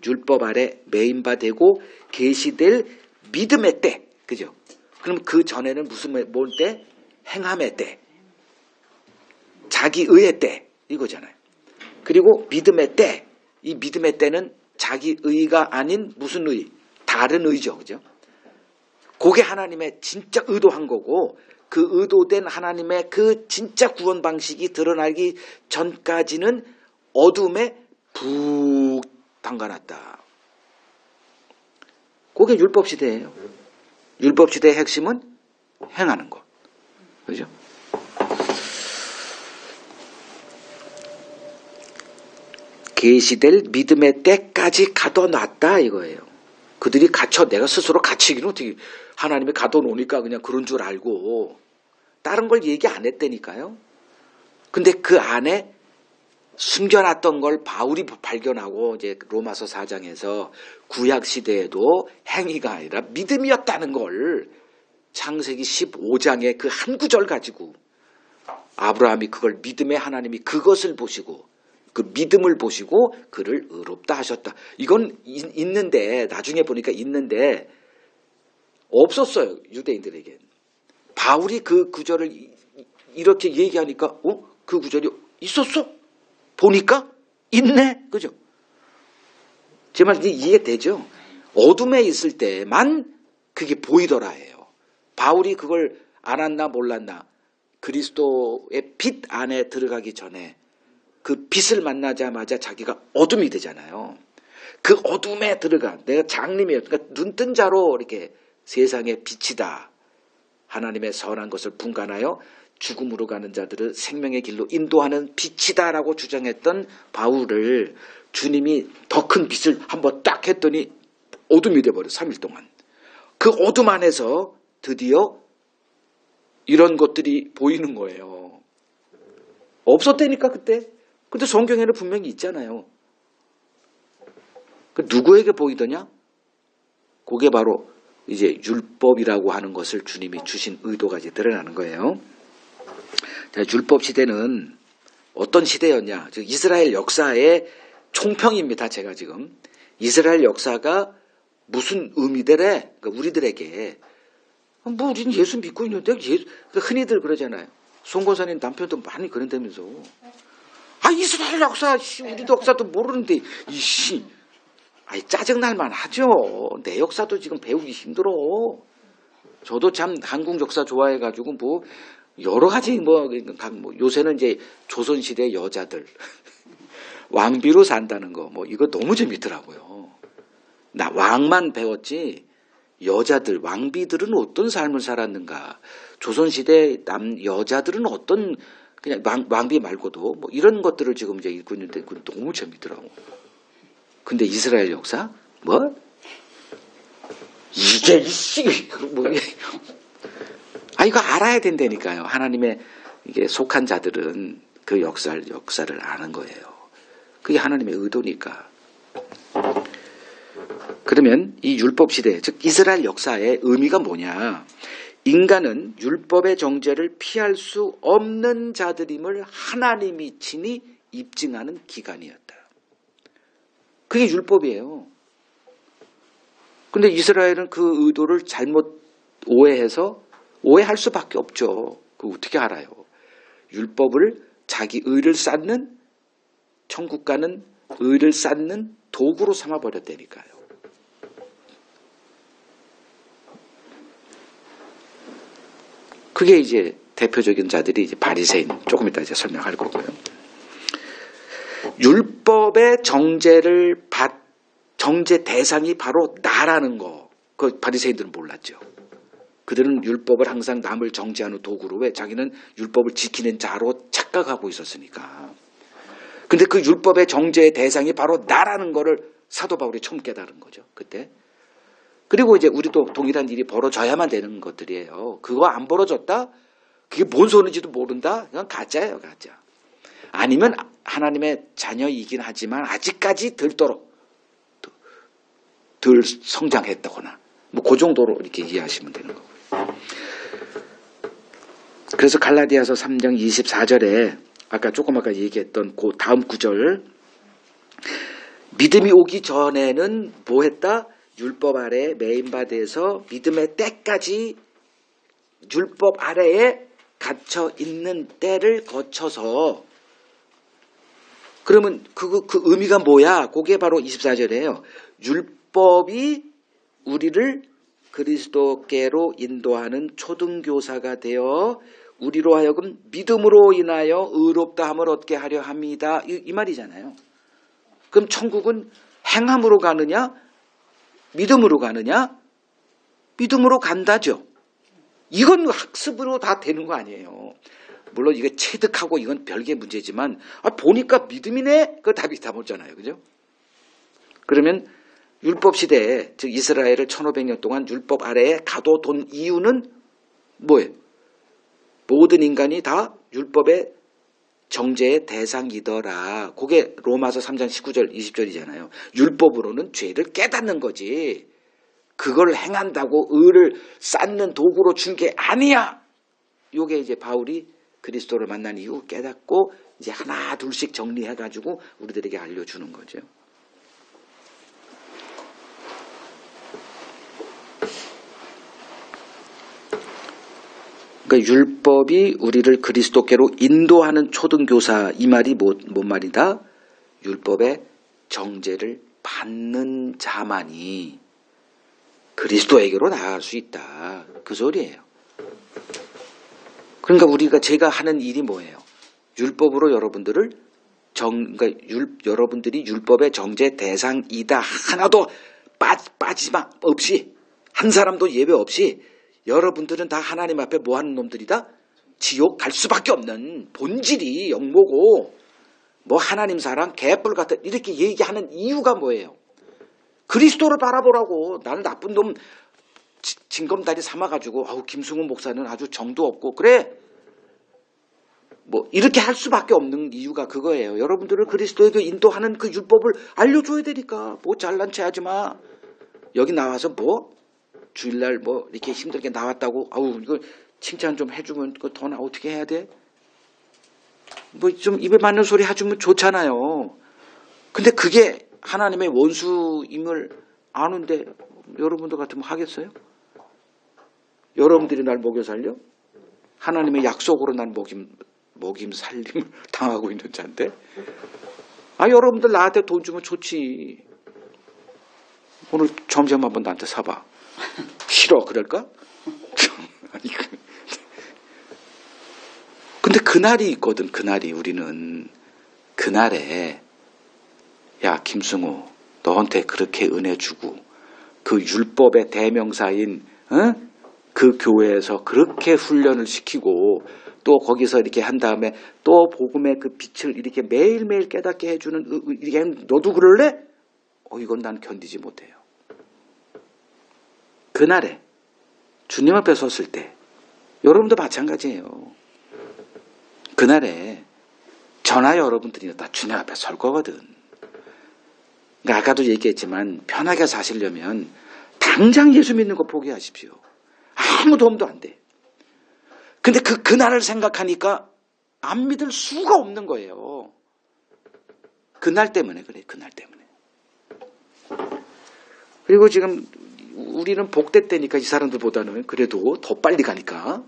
Speaker 1: 율법 아래 매인바 되고 계시될 믿음의 때, 그죠? 그럼 그 전에는 뭔 때? 행함의 때, 자기 의의 때 이거잖아요. 그리고 믿음의 때, 이 믿음의 때는 자기 의가 아닌 무슨 의? 다른 의죠, 그죠? 그게 하나님의 진짜 의도한 거고, 그 의도된 하나님의 그 진짜 구원 방식이 드러나기 전까지는 어둠에 푹 담가놨다. 그게 율법 시대예요. 율법 시대의 핵심은 행하는 것, 그죠? 계시될 믿음의 때까지 가둬놨다 이거예요. 그들이 내가 스스로 갇히기는 어떻게, 하나님이 가둬놓으니까 그냥 그런 줄 알고 다른 걸 얘기 안 했다니까요. 근데 그 안에 숨겨놨던 걸 바울이 발견하고 이제 로마서 4장에서 구약 시대에도 행위가 아니라 믿음이었다는 걸 창세기 15장의 그 한 구절 가지고 아브라함이 그걸 믿음의 하나님이 그것을 보시고 그 믿음을 보시고 그를 의롭다 하셨다. 이건 있는데 나중에 보니까 있는데 없었어요. 유대인들에겐. 바울이 그 구절을 이렇게 얘기하니까 그 구절이 있었어? 보니까 있네. 그죠? 제 말 이해되죠? 어둠에 있을 때만 그게 보이더라 해요. 바울이 그걸 알았나 몰랐나. 그리스도의 빛 안에 들어가기 전에 그 빛을 만나자마자 자기가 어둠이 되잖아요. 그 어둠에 들어가 내가 장님이에요. 그러니까 눈뜬 자로 이렇게 세상의 빛이다. 하나님의 선한 것을 분간하여 죽음으로 가는 자들을 생명의 길로 인도하는 빛이다라고 주장했던 바울을 주님이 더 큰 빛을 한번 딱 했더니 어둠이 돼버려. 3일 동안. 그 어둠 안에서 드디어 이런 것들이 보이는 거예요. 없었다니까 그때. 근데 성경에는 분명히 있잖아요. 그 누구에게 보이더냐? 그게 바로 이제 율법이라고 하는 것을 주님이 주신 의도가 이제 드러나는 거예요. 자, 율법 시대는 어떤 시대였냐? 즉 이스라엘 역사의 총평입니다. 제가 지금 이스라엘 역사가 무슨 의미들에 그러니까 우리들에게 우리는 예수 믿고 있는데 흔히들 그러잖아요. 송건사님 남편도 많이 그런다면서. 이스라엘 역사 우리도 역사도 모르는데 짜증날만 하죠. 내 역사도 지금 배우기 힘들어. 저도 참 한국 역사 좋아해가지고 여러 가지 요새는 이제 조선시대 여자들 왕비로 산다는 거 이거 너무 재밌더라고요. 나 왕만 배웠지 여자들 왕비들은 어떤 삶을 살았는가, 조선시대 여자들은 어떤 그냥 왕비 말고도 이런 것들을 지금 이제 읽고 있는데 그건 너무 재밌더라고. 근데 이스라엘 역사 이게 이거 알아야 된다니까요. 하나님의 이게 속한 자들은 그 역사를 아는 거예요. 그게 하나님의 의도니까. 그러면 이 율법 시대, 즉 이스라엘 역사의 의미가 뭐냐? 인간은 율법의 정죄를 피할 수 없는 자들임을 하나님이 친히 입증하는 기간이었다. 그게 율법이에요. 근데 이스라엘은 그 의도를 잘못 오해할 수밖에 없죠. 그거 어떻게 알아요? 율법을 자기 의를 쌓는, 천국 가는 의를 쌓는 도구로 삼아버렸다니까요. 그게 이제 대표적인 자들이 이제 바리새인, 조금 이따 이제 설명할 거고요. 율법의 정죄 대상이 바로 나라는 거, 그 바리새인들은 몰랐죠. 그들은 율법을 항상 남을 정죄하는 도구로, 왜? 자기는 율법을 지키는 자로 착각하고 있었으니까. 근데 그 율법의 정죄의 대상이 바로 나라는 거를 사도 바울이 처음 깨달은 거죠. 그때. 그리고 이제 우리도 동일한 일이 벌어져야만 되는 것들이에요. 그거 안 벌어졌다? 그게 뭔 소리인지도 모른다? 그건 가짜예요, 가짜. 아니면 하나님의 자녀이긴 하지만 아직까지 덜 성장했다거나 뭐 그 정도로 이렇게 이해하시면 되는 거고요. 그래서 갈라디아서 3장 24절에 아까 조금 아까 얘기했던 그 다음 구절, 믿음이 오기 전에는 뭐 했다? 율법 아래에 매인바돼서 믿음의 때까지 율법 아래에 갇혀 있는 때를 거쳐서, 그러면 그 의미가 뭐야? 그게 바로 24절이에요. 율법이 우리를 그리스도께로 인도하는 초등교사가 되어 우리로 하여금 믿음으로 인하여 의롭다 함을 얻게 하려 합니다. 이 말이잖아요. 그럼 천국은 행함으로 가느냐? 믿음으로 가느냐? 믿음으로 간다죠. 이건 학습으로 다 되는 거 아니에요. 물론 이게 체득하고 이건 별개의 문제지만 보니까 믿음이네? 그 답이 다 못잖아요. 그죠? 그러면 율법 시대에, 즉 이스라엘을 1500년 동안 율법 아래에 가둬둔 이유는 뭐예요? 모든 인간이 다 율법의 정죄의 대상이더라. 그게 로마서 3장 19절 20절이잖아요. 율법으로는 죄를 깨닫는 거지. 그걸 행한다고 의를 쌓는 도구로 준 게 아니야. 요게 이제 바울이 그리스도를 만난 이후 깨닫고 이제 하나 둘씩 정리해가지고 우리들에게 알려주는 거죠. 그러니까 율법이 우리를 그리스도께로 인도하는 초등교사, 이 말이 뭔 말이다? 율법의 정죄를 받는 자만이 그리스도에게로 나아갈 수 있다. 그 소리예요. 그러니까 제가 하는 일이 뭐예요? 율법으로 여러분들을 그러니까 여러분들이 율법의 정죄 대상이다. 하나도 빠지마 없이, 한 사람도 예외 없이 여러분들은 다 하나님 앞에 뭐 하는 놈들이다? 지옥 갈 수밖에 없는 본질이 영모고, 뭐 하나님 사랑, 개뿔 같은 이렇게 얘기하는 이유가 뭐예요? 그리스도를 바라보라고. 나는 나쁜 놈 징검다리 삼아가지고 김승훈 목사는 아주 정도 없고 그래. 뭐 이렇게 할 수밖에 없는 이유가 그거예요. 여러분들을 그리스도에게 인도하는 그 율법을 알려줘야 되니까. 뭐 잘난 체 하지 마. 여기 나와서 뭐 주일날 뭐 이렇게 힘들게 나왔다고 이거 칭찬 좀 해주면 더 나 어떻게 해야 돼? 뭐 좀 입에 맞는 소리 해주면 좋잖아요. 근데 그게 하나님의 원수임을 아는데 여러분들 같으면 하겠어요? 여러분들이 날 먹여 살려? 하나님의 약속으로 난 먹임 살림을 당하고 있는 자인데, 여러분들 나한테 돈 주면 좋지. 오늘 점심 한번 나한테 사봐. 싫어 그럴까? 근데 그날이 있거든. 그날이 우리는 그날에 야 김승우 너한테 그렇게 은혜 주고 그 율법의 대명사인 그 교회에서 그렇게 훈련을 시키고 또 거기서 이렇게 한 다음에 또 복음의 그 빛을 이렇게 매일매일 깨닫게 해주는 이게 너도 그럴래? 이건 난 견디지 못해요. 그날에 주님 앞에 섰을 때 여러분도 마찬가지예요. 그날에 저나 여러분들이 다 주님 앞에 설 거거든. 그러니까 아까도 얘기했지만 편하게 사시려면 당장 예수 믿는 거 포기하십시오. 아무 도움도 안 돼. 근데 그날을 생각하니까 안 믿을 수가 없는 거예요. 그날 때문에 그래. 그날 때문에. 그리고 지금 우리는 복대 때니까 이 사람들보다는 그래도 더 빨리 가니까.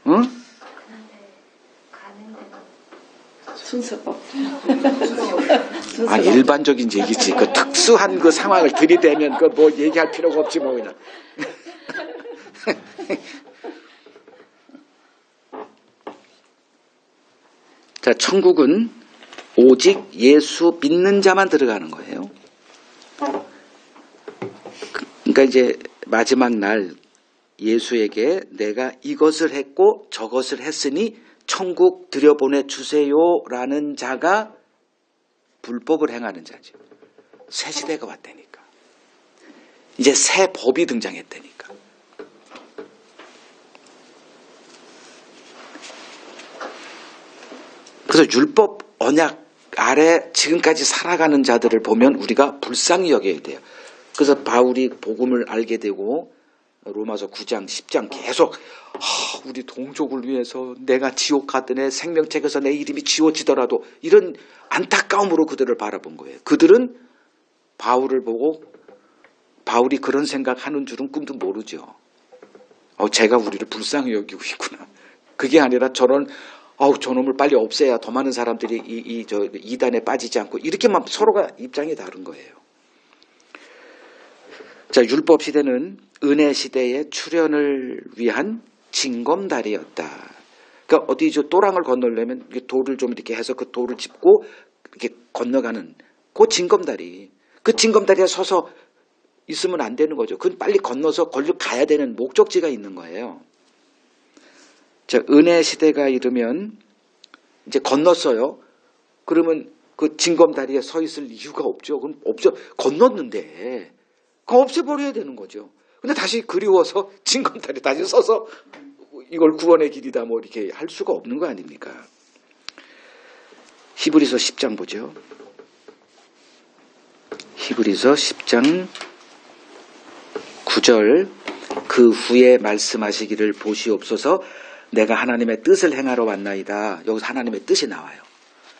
Speaker 1: 응?
Speaker 2: 순서가
Speaker 1: 일반적인 얘기지. 그 특수한 그 상황을 들이대면 그 뭐 얘기할 필요가 없지 뭐 그냥. 자, 천국은 오직 예수 믿는 자만 들어가는 거예요. 그러니까 이제 마지막 날 예수에게 내가 이것을 했고 저것을 했으니 천국 들여보내 주세요라는 자가 불법을 행하는 자죠. 새 시대가 왔다니까. 이제 새 법이 등장했다니까. 그래서 율법 언약 아래 지금까지 살아가는 자들을 보면 우리가 불쌍히 여겨야 돼요. 그래서 바울이 복음을 알게 되고 로마서 9장 10장 계속 우리 동족을 위해서 내가 지옥 가든에 생명책에서 내 이름이 지워지더라도 이런 안타까움으로 그들을 바라본 거예요. 그들은 바울을 보고 바울이 그런 생각하는 줄은 꿈도 모르죠. 제가 우리를 불쌍히 여기고 있구나. 그게 아니라 저놈을 빨리 없애야 더 많은 사람들이 이단에 빠지지 않고 이렇게만 서로가 입장이 다른 거예요. 자, 율법 시대는 은혜 시대의 출현을 위한 징검다리였다. 그러니까 어디 또랑을 건너려면 돌을 좀 이렇게 해서 그 돌을 짚고 이렇게 건너가는 그 징검다리. 그 징검다리에 서서 있으면 안 되는 거죠. 그건 빨리 건너서 걸려 가야 되는 목적지가 있는 거예요. 자, 은혜 시대가 이르면 이제 건넜어요. 그러면 그 징검다리에 서 있을 이유가 없죠. 그럼 건넜는데 그거 없애버려야 되는 거죠. 근데 다시 그리워서 징검다리 다시 서서 이걸 구원의 길이다 뭐 이렇게 할 수가 없는 거 아닙니까? 히브리서 10장 보죠. 히브리서 10장 9절 그 후에 말씀하시기를 보시옵소서 내가 하나님의 뜻을 행하러 왔나이다. 여기서 하나님의 뜻이 나와요.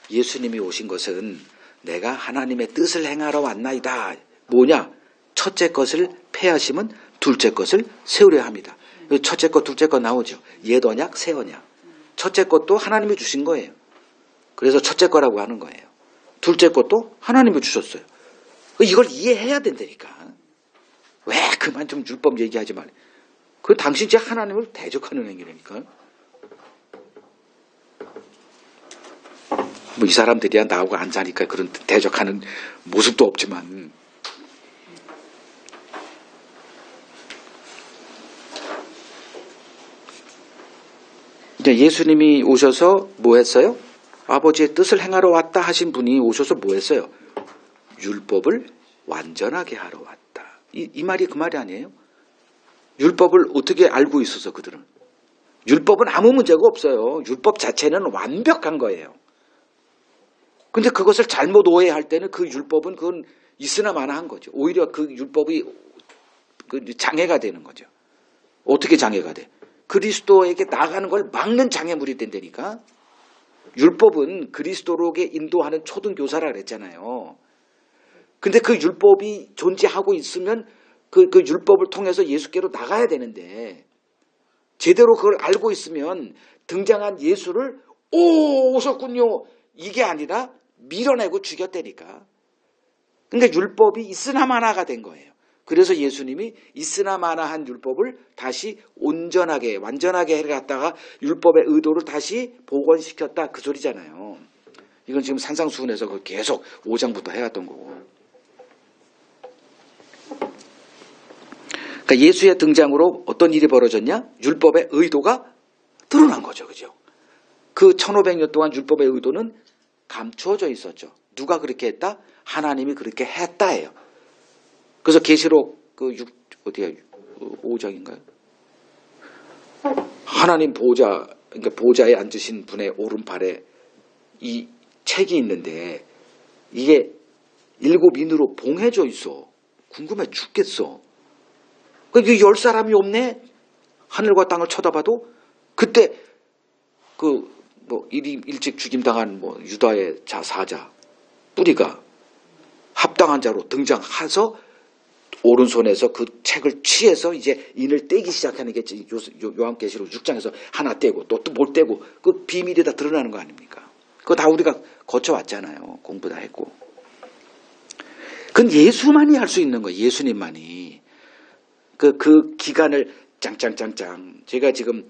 Speaker 1: 예수님이 오신 것은 내가 하나님의 뜻을 행하러 왔나이다. 뭐냐? 첫째 것을 폐하시면 둘째 것을 세우려 합니다. 첫째 것, 둘째 것 나오죠. 옛 언약, 새 언약. 첫째 것도 하나님이 주신 거예요. 그래서 첫째 거라고 하는 거예요. 둘째 것도 하나님이 주셨어요. 이걸 이해해야 된다니까. 왜 그만 좀 율법 얘기하지 말래. 그 당신 제 하나님을 대적하는 행위라니까. 뭐 이 사람들이야 나하고 안 사니까 그런 대적하는 모습도 없지만. 이제 예수님이 오셔서 뭐 했어요? 아버지의 뜻을 행하러 왔다 하신 분이 오셔서 뭐 했어요? 율법을 완전하게 하러 왔다. 이 말이 그 말이 아니에요? 율법을 어떻게 알고 있어서 그들은? 율법은 아무 문제가 없어요. 율법 자체는 완벽한 거예요. 근데 그것을 잘못 오해할 때는 그 율법은 그건 있으나 마나한 거죠. 오히려 그 율법이 장애가 되는 거죠. 어떻게 장애가 돼? 그리스도에게 나가는 걸 막는 장애물이 된다니까. 율법은 그리스도로게 인도하는 초등교사라 그랬잖아요. 근데 그 율법이 존재하고 있으면 그 율법을 통해서 예수께로 나가야 되는데 제대로 그걸 알고 있으면 등장한 예수를 오셨군요. 이게 아니라 밀어내고 죽였다니까. 그러니까 율법이 있으나 마나가 된 거예요. 그래서 예수님이 있으나 마나한 율법을 다시 온전하게 완전하게 해갔다가 율법의 의도를 다시 복원시켰다 그 소리잖아요. 이건 지금 산상수훈에서 계속 5장부터 해왔던 거고. 그러니까 예수의 등장으로 어떤 일이 벌어졌냐? 율법의 의도가 드러난 거죠. 그죠? 그 1500년 동안 율법의 의도는 감추어져 있었죠. 누가 그렇게 했다? 하나님이 그렇게 했다예요. 그래서 계시록 5장인가요? 하나님 보좌, 그러니까 보좌에 앉으신 분의 오른팔에 이 책이 있는데 이게 7인으로 봉해져 있어. 궁금해 죽겠어. 그 10사람이 없네? 하늘과 땅을 쳐다봐도 그때 일찍 죽임당한 유다의 사자 뿌리가 합당한 자로 등장해서 오른손에서 그 책을 취해서 이제 인을 떼기 시작하는 게 요한계시록 6장에서 하나 떼고 또 뭘 떼고 그 비밀이 다 드러나는 거 아닙니까? 그거 다 우리가 거쳐왔잖아요. 공부 다 했고. 그건 예수만이 할 수 있는 거예요. 예수님만이. 그 기간을 짱짱짱짱. 제가 지금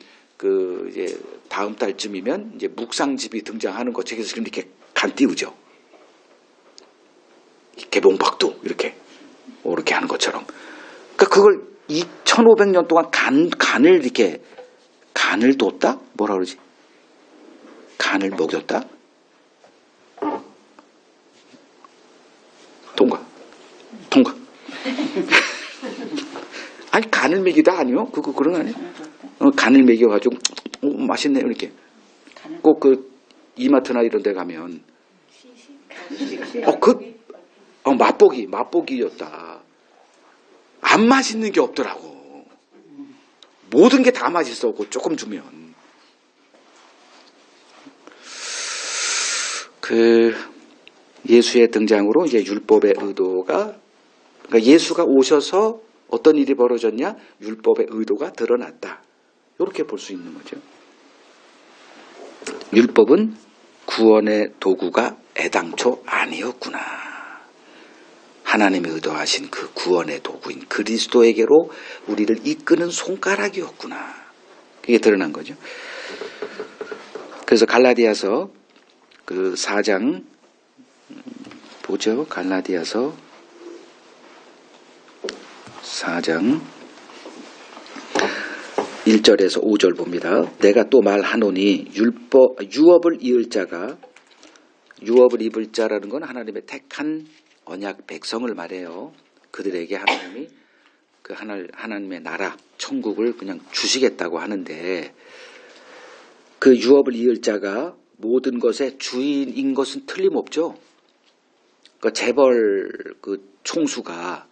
Speaker 1: 이제 다음 달쯤이면 이제 묵상집이 등장하는 거 책에서 지금 이렇게 간 띄우죠. 개봉박두 이렇게 하는 것처럼. 그러니까 그걸 2500년 동안 간을 뒀다? 뭐라 그러지? 간을 먹였다? 간을 먹이다 아니요? 그런 거 아니에요? 간을 먹여가지고 맛있네요 이렇게. 꼭 그 이마트나 이런 데 가면 맛보기였다. 안 맛있는 게 없더라고. 모든 게 다 맛있었고 조금 주면. 그 예수의 등장으로 이제 율법의 의도가, 그러니까 예수가 오셔서 어떤 일이 벌어졌냐? 율법의 의도가 드러났다. 이렇게 볼 수 있는 거죠. 율법은 구원의 도구가 애당초 아니었구나. 하나님이 의도하신 그 구원의 도구인 그리스도에게로 우리를 이끄는 손가락이었구나. 그게 드러난 거죠. 그래서 갈라디아서 그 4장 보죠. 갈라디아서 4장 1절에서 5절 봅니다. 내가 또 말하노니 유업을 이을 자가, 유업을 입을 자라는 건 하나님의 택한 언약 백성을 말해요. 그들에게 하나님이 그 하나님의 나라 천국을 그냥 주시겠다고 하는데, 그 유업을 이을 자가 모든 것의 주인인 것은 틀림없죠. 그 재벌 그 총수가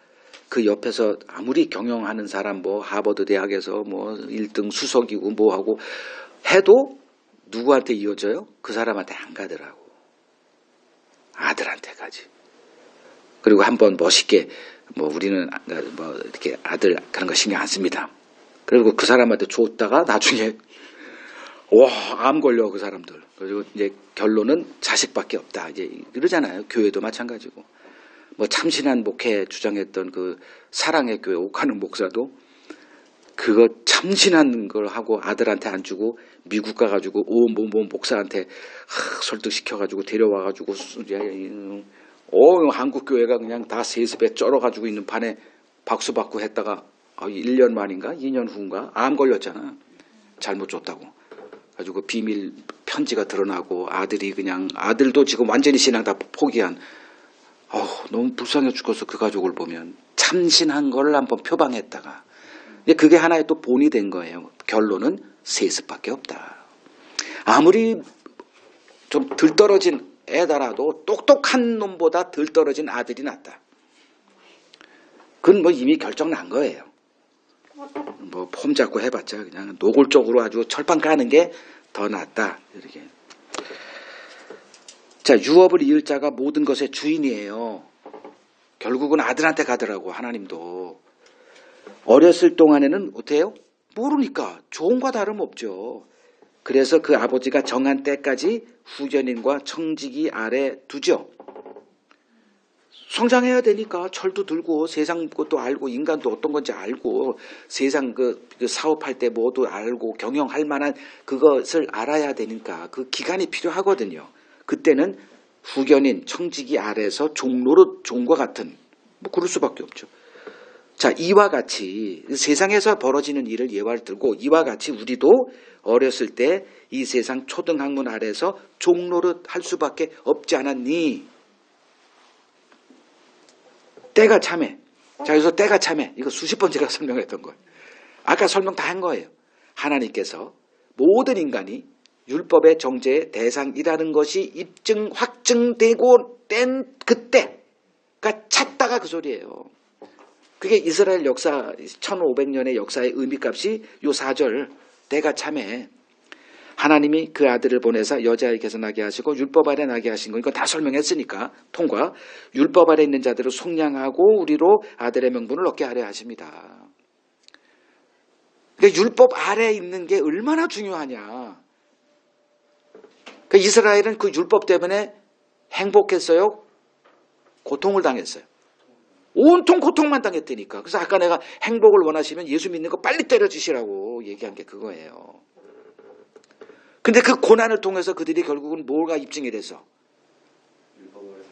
Speaker 1: 그 옆에서 아무리 경영하는 사람 뭐 하버드 대학에서 뭐 1등 수석이고 뭐하고 해도 누구한테 이어져요? 그 사람한테 안 가더라고. 아들한테 가지. 그리고 한번 멋있게 뭐 우리는 뭐 이렇게 아들 그런 거 신경 안 씁니다. 그리고 그 사람한테 줬다가 나중에 와, 암 걸려 그 사람들. 그리고 이제 결론은 자식밖에 없다. 이제 그러잖아요. 교회도 마찬가지고. 뭐 참신한 목회 주장했던 그 사랑의 교회 옥하는 목사도 그거 참신한 걸 하고 아들한테 안 주고 미국 가가지고 온 목사한테 설득시켜가지고 데려와가지고 한국 교회가 그냥 다 세습에 쩔어가지고 있는 판에 박수 받고 했다가 1년 만인가 2년 후인가 암 걸렸잖아. 잘못 줬다고. 가지고 비밀 편지가 드러나고 아들이 그냥 아들도 지금 완전히 신앙 다 포기한. 너무 불쌍해 죽어서 그 가족을 보면 참신한 걸 한번 표방했다가 그게 하나의 또 본이 된 거예요. 결론은 세습밖에 없다. 아무리 좀 들떨어진 애다라도 똑똑한 놈보다 들떨어진 아들이 낫다. 그건 뭐 이미 결정 난 거예요. 뭐 폼 잡고 해봤자 그냥 노골적으로 아주 철판 까는 게 더 낫다. 이렇게. 자, 유업을 이을 자가 모든 것의 주인이에요. 결국은 아들한테 가더라고. 하나님도. 어렸을 동안에는 어때요? 모르니까 종과 다름없죠. 그래서 그 아버지가 정한 때까지 후견인과 청지기 아래 두죠. 성장해야 되니까 철도 들고 세상 것도 알고 인간도 어떤 건지 알고 세상 그 사업할 때 뭐도 알고 경영할 만한 그것을 알아야 되니까 그 기간이 필요하거든요. 그때는 후견인 청지기 아래에서 종과 같은 뭐 그럴 수밖에 없죠. 자, 이와 같이 세상에서 벌어지는 일을 예화를 들고 이와 같이 우리도 어렸을 때 이 세상 초등학문 아래에서 종노릇 할 수밖에 없지 않았니? 때가 참해. 자, 그래서 때가 참해. 이거 수십 번 제가 설명했던 거예요. 아까 설명 다 한 거예요. 하나님께서 모든 인간이 율법의 정죄의 대상이라는 것이 확증되고 된 그때가 찼다가 그 소리예요. 그게 이스라엘 역사 1500년의 역사의 의미값이 요 4절 때가 참해. 하나님이 그 아들을 보내사 여자에게서 나게 하시고 율법 아래 나게 하신 거 이거 다 설명했으니까 통과. 율법 아래 있는 자들을 속량하고 우리로 아들의 명분을 얻게 하려 하십니다. 그러니까 율법 아래 있는 게 얼마나 중요하냐. 그러니까 이스라엘은 그 율법 때문에 행복했어요? 고통을 당했어요? 온통 고통만 당했다니까. 그래서 아까 내가 행복을 원하시면 예수 믿는 거 빨리 때려주시라고 얘기한 게 그거예요. 근데 그 고난을 통해서 그들이 결국은 뭐가 입증이 돼서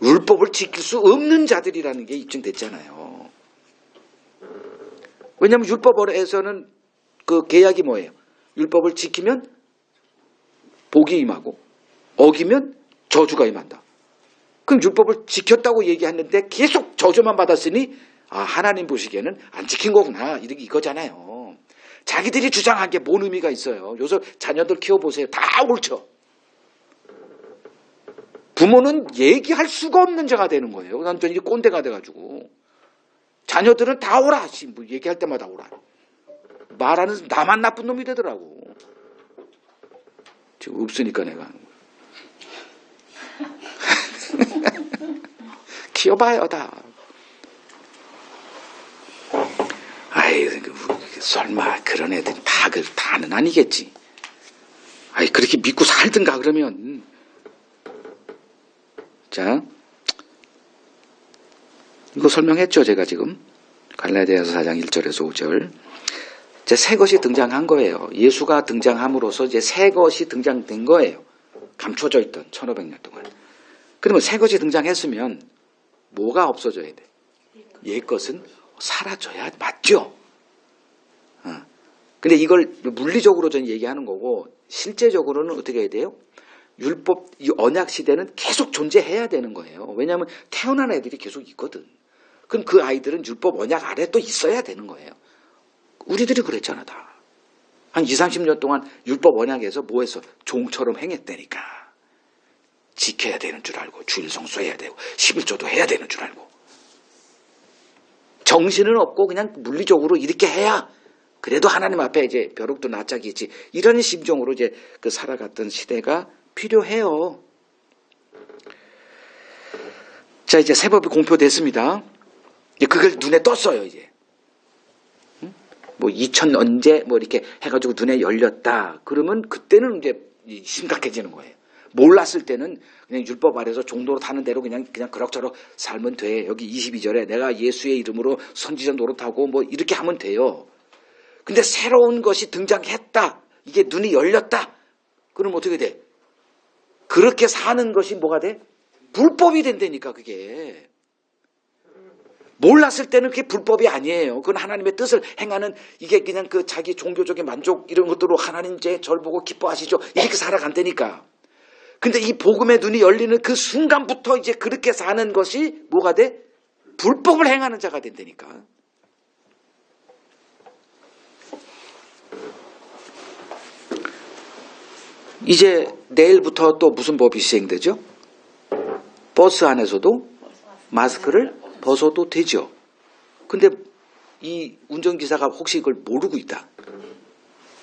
Speaker 1: 율법을 지킬 수 없는 자들이라는 게 입증됐잖아요. 왜냐하면 율법에서는 그 계약이 뭐예요? 율법을 지키면 복이 임하고 어기면 저주가 임한다. 그럼 율법을 지켰다고 얘기했는데 계속 저주만 받았으니 아, 하나님 보시기에는 안 지킨 거구나. 이거잖아요. 자기들이 주장한 게 뭔 의미가 있어요. 요새 자녀들 키워보세요. 다 옳죠. 부모는 얘기할 수가 없는 자가 되는 거예요. 완전히 꼰대가 돼가지고. 자녀들은 다 오라. 뭐 얘기할 때마다 오라. 말하는 나만 나쁜 놈이 되더라고. 지금 없으니까 내가. 키워봐요, 다. 아이, 설마 그런 애들이 다는 아니겠지. 아이, 그렇게 믿고 살든가 그러면. 자, 이거 설명했죠, 제가 지금. 갈라디아서 4장 1절에서 5절. 이제 새 것이 등장한 거예요. 예수가 등장함으로써 이제 새 것이 등장된 거예요. 감춰져 있던 1500년 동안. 그러면 새 것이 등장했으면 뭐가 없어져야 돼? 옛 것은 사라져야 맞죠? 근데 이걸 물리적으로 저는 얘기하는 거고, 실제적으로는 어떻게 해야 돼요? 율법, 이 언약 시대는 계속 존재해야 되는 거예요. 왜냐하면 태어난 애들이 계속 있거든. 그럼 그 아이들은 율법 언약 아래 또 있어야 되는 거예요. 우리들이 그랬잖아, 다. 한 20, 30년 동안 율법 언약에서 뭐 했어? 종처럼 행했다니까. 지켜야 되는 줄 알고, 주일 성수해야 되고, 11조도 해야 되는 줄 알고. 정신은 없고 그냥 물리적으로 이렇게 해야 그래도 하나님 앞에 이제 벼룩도 낯짝이 있지. 이런 심정으로 이제 그 살아갔던 시대가 필요해요. 자, 이제 새 법이 공표됐습니다. 그걸 눈에 떴어요, 이제. 뭐 2000 언제 뭐 이렇게 해가지고 눈에 열렸다. 그러면 그때는 이제 심각해지는 거예요. 몰랐을 때는 그냥 율법 아래서 종도로 타는 대로 그냥 그럭저럭 살면 돼. 여기 22절에 내가 예수의 이름으로 선지자 노릇하고 뭐 이렇게 하면 돼요. 근데 새로운 것이 등장했다. 이게 눈이 열렸다. 그럼 어떻게 돼? 그렇게 사는 것이 뭐가 돼? 불법이 된다니까, 그게. 몰랐을 때는 그게 불법이 아니에요. 그건 하나님의 뜻을 행하는, 이게 그냥 그 자기 종교적인 만족 이런 것들로 하나님 이제 절 보고 기뻐하시죠. 이렇게 살아간다니까. 근데 이 복음의 눈이 열리는 그 순간부터 이제 그렇게 사는 것이 뭐가 돼? 불법을 행하는 자가 된다니까. 이제 내일부터 또 무슨 법이 시행되죠? 버스 안에서도 마스크를 벗어도 되죠. 근데 이 운전기사가 혹시 이걸 모르고 있다.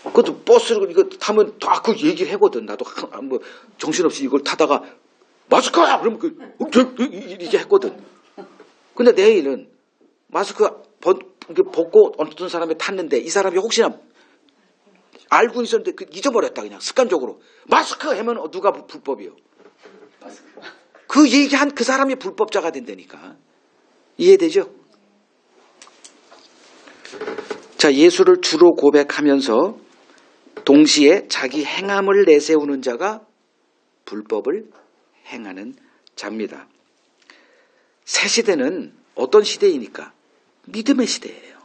Speaker 1: 그것도 버스를 이거 타면 다 그 얘기를 하거든. 나도 뭐 정신없이 이걸 타다가 마스크야! 그러면 이렇게 했거든. 근데 내일은 마스크 벗고 어떤 사람이 탔는데 이 사람이 혹시나 알고 있었는데 잊어버렸다, 그냥 습관적으로. 마스크 하면 누가 불법이요? 그 얘기한 그 사람이 불법자가 된다니까. 이해되죠? 자, 예수를 주로 고백하면서 동시에 자기 행함을 내세우는 자가 불법을 행하는 자입니다. 새 시대는 어떤 시대이니까? 믿음의 시대예요.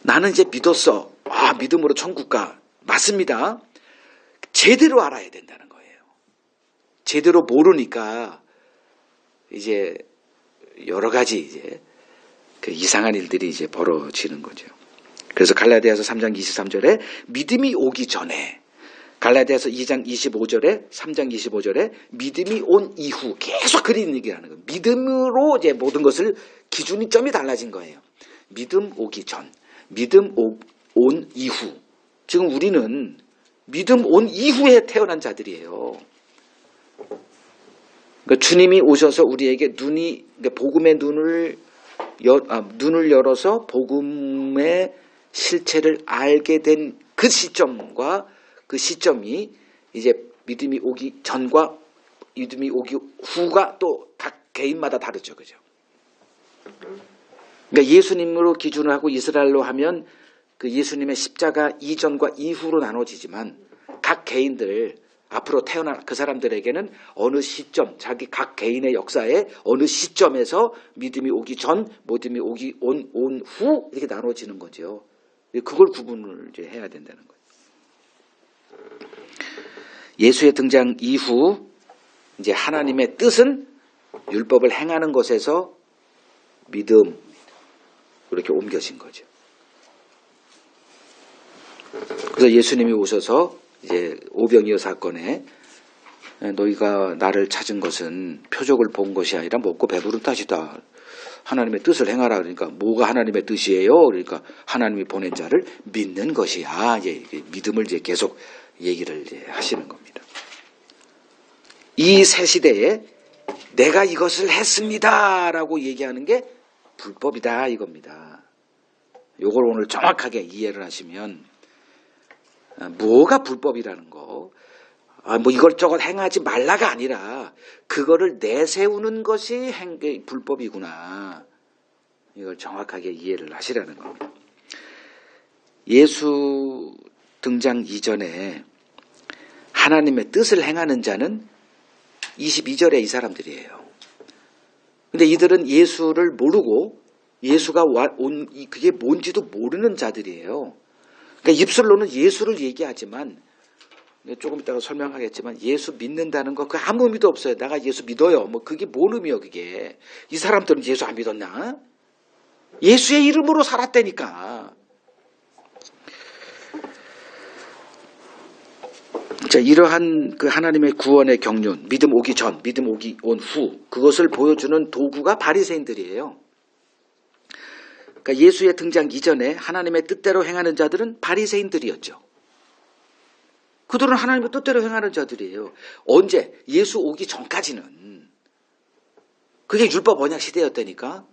Speaker 1: 나는 이제 믿었어. 아, 믿음으로 천국 가. 맞습니다. 제대로 알아야 된다는 거예요. 제대로 모르니까 이제 여러 가지 이제 그 이상한 일들이 이제 벌어지는 거죠. 그래서 갈라디아서 3장 23절에 믿음이 오기 전에, 갈라디아서 2장 25절에 3장 25절에 믿음이 온 이후 계속 그런 얘기를 하는 거예요. 믿음으로 이제 모든 것을 기준점이 달라진 거예요. 믿음 오기 전, 믿음 온 이후. 지금 우리는 믿음 온 이후에 태어난 자들이에요. 그러니까 주님이 오셔서 우리에게 복음의 눈을 열어서 복음의 실체를 알게 된 그 시점과 그 시점이 이제 믿음이 오기 전과 믿음이 오기 후가 또 각 개인마다 다르죠. 그죠? 그러니까 예수님으로 기준을 하고 이스라엘로 하면 그 예수님의 십자가 이전과 이후로 나눠지지만 각 개인들 앞으로 태어난 그 사람들에게는 어느 시점, 자기 각 개인의 역사에 어느 시점에서 믿음이 오기 전, 믿음이 오기 온 후 이렇게 나눠지는 거죠. 그걸 구분을 이제 해야 된다는 거예요. 예수의 등장 이후 이제 하나님의 뜻은 율법을 행하는 것에서 믿음, 이렇게 옮겨진 거죠. 그래서 예수님이 오셔서 이제 오병이어 사건에 너희가 나를 찾은 것은 표적을 본 것이 아니라 먹고 배부른 탓이다. 하나님의 뜻을 행하라. 그러니까 뭐가 하나님의 뜻이에요? 그러니까 하나님이 보낸 자를 믿는 것이야. 이제 믿음을 이제 계속 얘기를 이제 하시는 겁니다. 이 새 시대에 내가 이것을 했습니다라고 얘기하는 게 불법이다 이겁니다. 이걸 오늘 정확하게 이해를 하시면 뭐가 불법이라는 거, 뭐 이것저것 행하지 말라가 아니라 그거를 내세우는 것이 불법이구나. 이걸 정확하게 이해를 하시라는 겁니다. 예수 등장 이전에 하나님의 뜻을 행하는 자는 22절에 이 사람들이에요. 근데 이들은 예수를 모르고 예수가 온 그게 뭔지도 모르는 자들이에요. 그러니까 입술로는 예수를 얘기하지만 조금 이따가 설명하겠지만 예수 믿는다는 거 그 아무 의미도 없어요. 내가 예수 믿어요. 뭐 그게 뭔 의미요 그게. 이 사람들은 예수 안 믿었나? 예수의 이름으로 살았다니까. 자, 이러한 그 하나님의 구원의 경륜, 믿음 오기 전, 믿음 오기 온 후, 그것을 보여주는 도구가 바리새인들이에요. 그러니까 예수의 등장 이전에 하나님의 뜻대로 행하는 자들은 바리새인들이었죠. 그들은 하나님의 뜻대로 행하는 자들이에요. 언제? 예수 오기 전까지는. 그게 율법 언약 시대였다니까.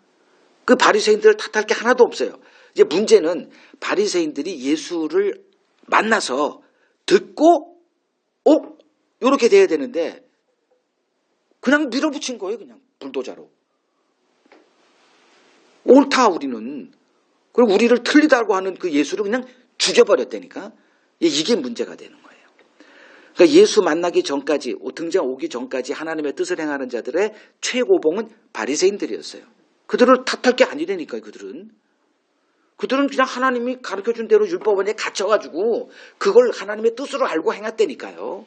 Speaker 1: 그 바리새인들을 탓할 게 하나도 없어요. 이제 문제는 바리새인들이 예수를 만나서 듣고 이렇게 돼야 되는데 그냥 밀어붙인 거예요. 그냥 불도자로. 옳다 우리는. 그리고 우리를 틀리다고 하는 그 예수를 그냥 죽여버렸다니까. 이게 문제가 되는 거예요. 그러니까 예수 만나기 전까지, 등장 오기 전까지 하나님의 뜻을 행하는 자들의 최고봉은 바리새인들이었어요. 그들을 탓할 게 아니라니까요. 그들은 그냥 하나님이 가르쳐준 대로 율법원에 갇혀가지고 그걸 하나님의 뜻으로 알고 행했다니까요.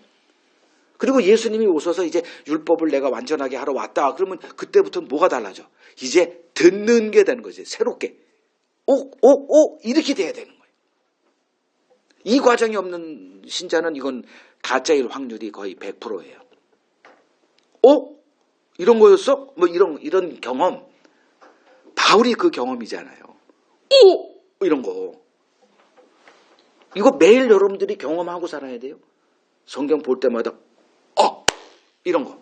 Speaker 1: 그리고 예수님이 오셔서 이제 율법을 내가 완전하게 하러 왔다. 그러면 그때부터는 뭐가 달라져? 이제 듣는 게 되는 거지. 새롭게. 이렇게 돼야 되는 거예요. 이 과정이 없는 신자는 이건 가짜일 확률이 거의 100%예요. 이런 거였어? 뭐 이런 경험. 바울이 그 경험이잖아요. 이런 거. 이거 매일 여러분들이 경험하고 살아야 돼요. 성경 볼 때마다 이런 거.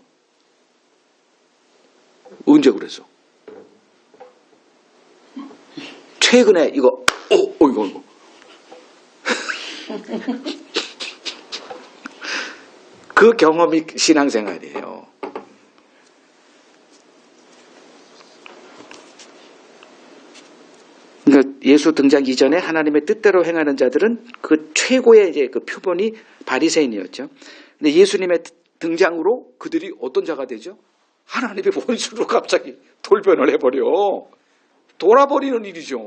Speaker 1: 언제 그랬어? 최근에 이거 이거. 그 경험이 신앙생활이에요. 그러니까 예수 등장 이전에 하나님의 뜻대로 행하는 자들은 그 최고의 이제 그 표본이 바리새인이었죠. 근데 예수님의 등장으로 그들이 어떤 자가 되죠? 하나님의 원수로 갑자기 돌변을 해버려. 돌아버리는 일이죠.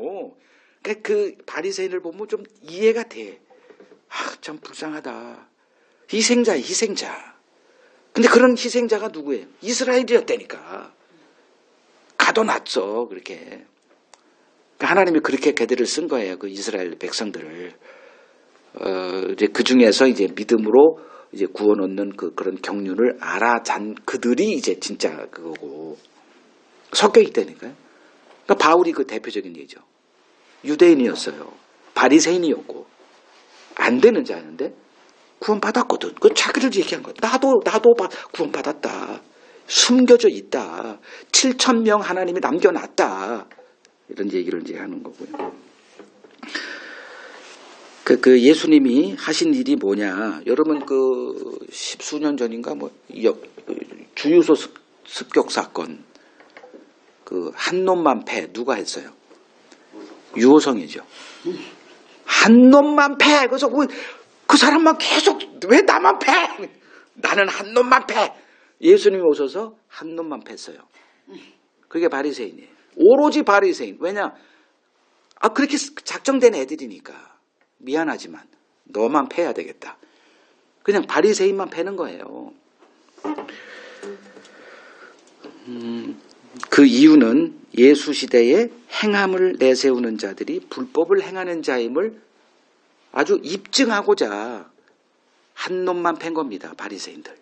Speaker 1: 그러니까 그 바리새인을 보면 좀 이해가 돼. 참 불쌍하다. 희생자. 근데 그런 희생자가 누구예요? 이스라엘이었다니까. 가둬놨어 그렇게. 하나님이 그렇게 걔들을 쓴 거예요. 그 이스라엘 백성들을. 이제 그 중에서 이제 믿음으로 이제 구원 얻는 그런 경륜을 알아잔 그들이 이제 진짜 그거고. 섞여 있다니까요. 그러니까 바울이 그 대표적인 예죠. 유대인이었어요. 바리새인이었고. 안 되는 자였는데 구원받았거든. 그 자기를 얘기한 거야. 나도 구원받았다. 숨겨져 있다. 7,000명 하나님이 남겨놨다. 이런 얘기를 이제 하는 거고요. 그 예수님이 하신 일이 뭐냐. 여러분 그 10수년 전인가 주유소 습격 사건. 그 한 놈만 패 누가 했어요? 유호성이죠. 한 놈만 패. 그래서 그 사람만 계속 왜 나만 패? 나는 한 놈만 패. 예수님이 오셔서 한 놈만 팼어요. 그게 바리새인이에요. 오로지 바리새인. 왜냐? 그렇게 작정된 애들이니까. 미안하지만 너만 패야 되겠다. 그냥 바리새인만 패는 거예요. 그 이유는 예수 시대에 행함을 내세우는 자들이 불법을 행하는 자임을 아주 입증하고자 한 놈만 팬 겁니다. 바리새인들.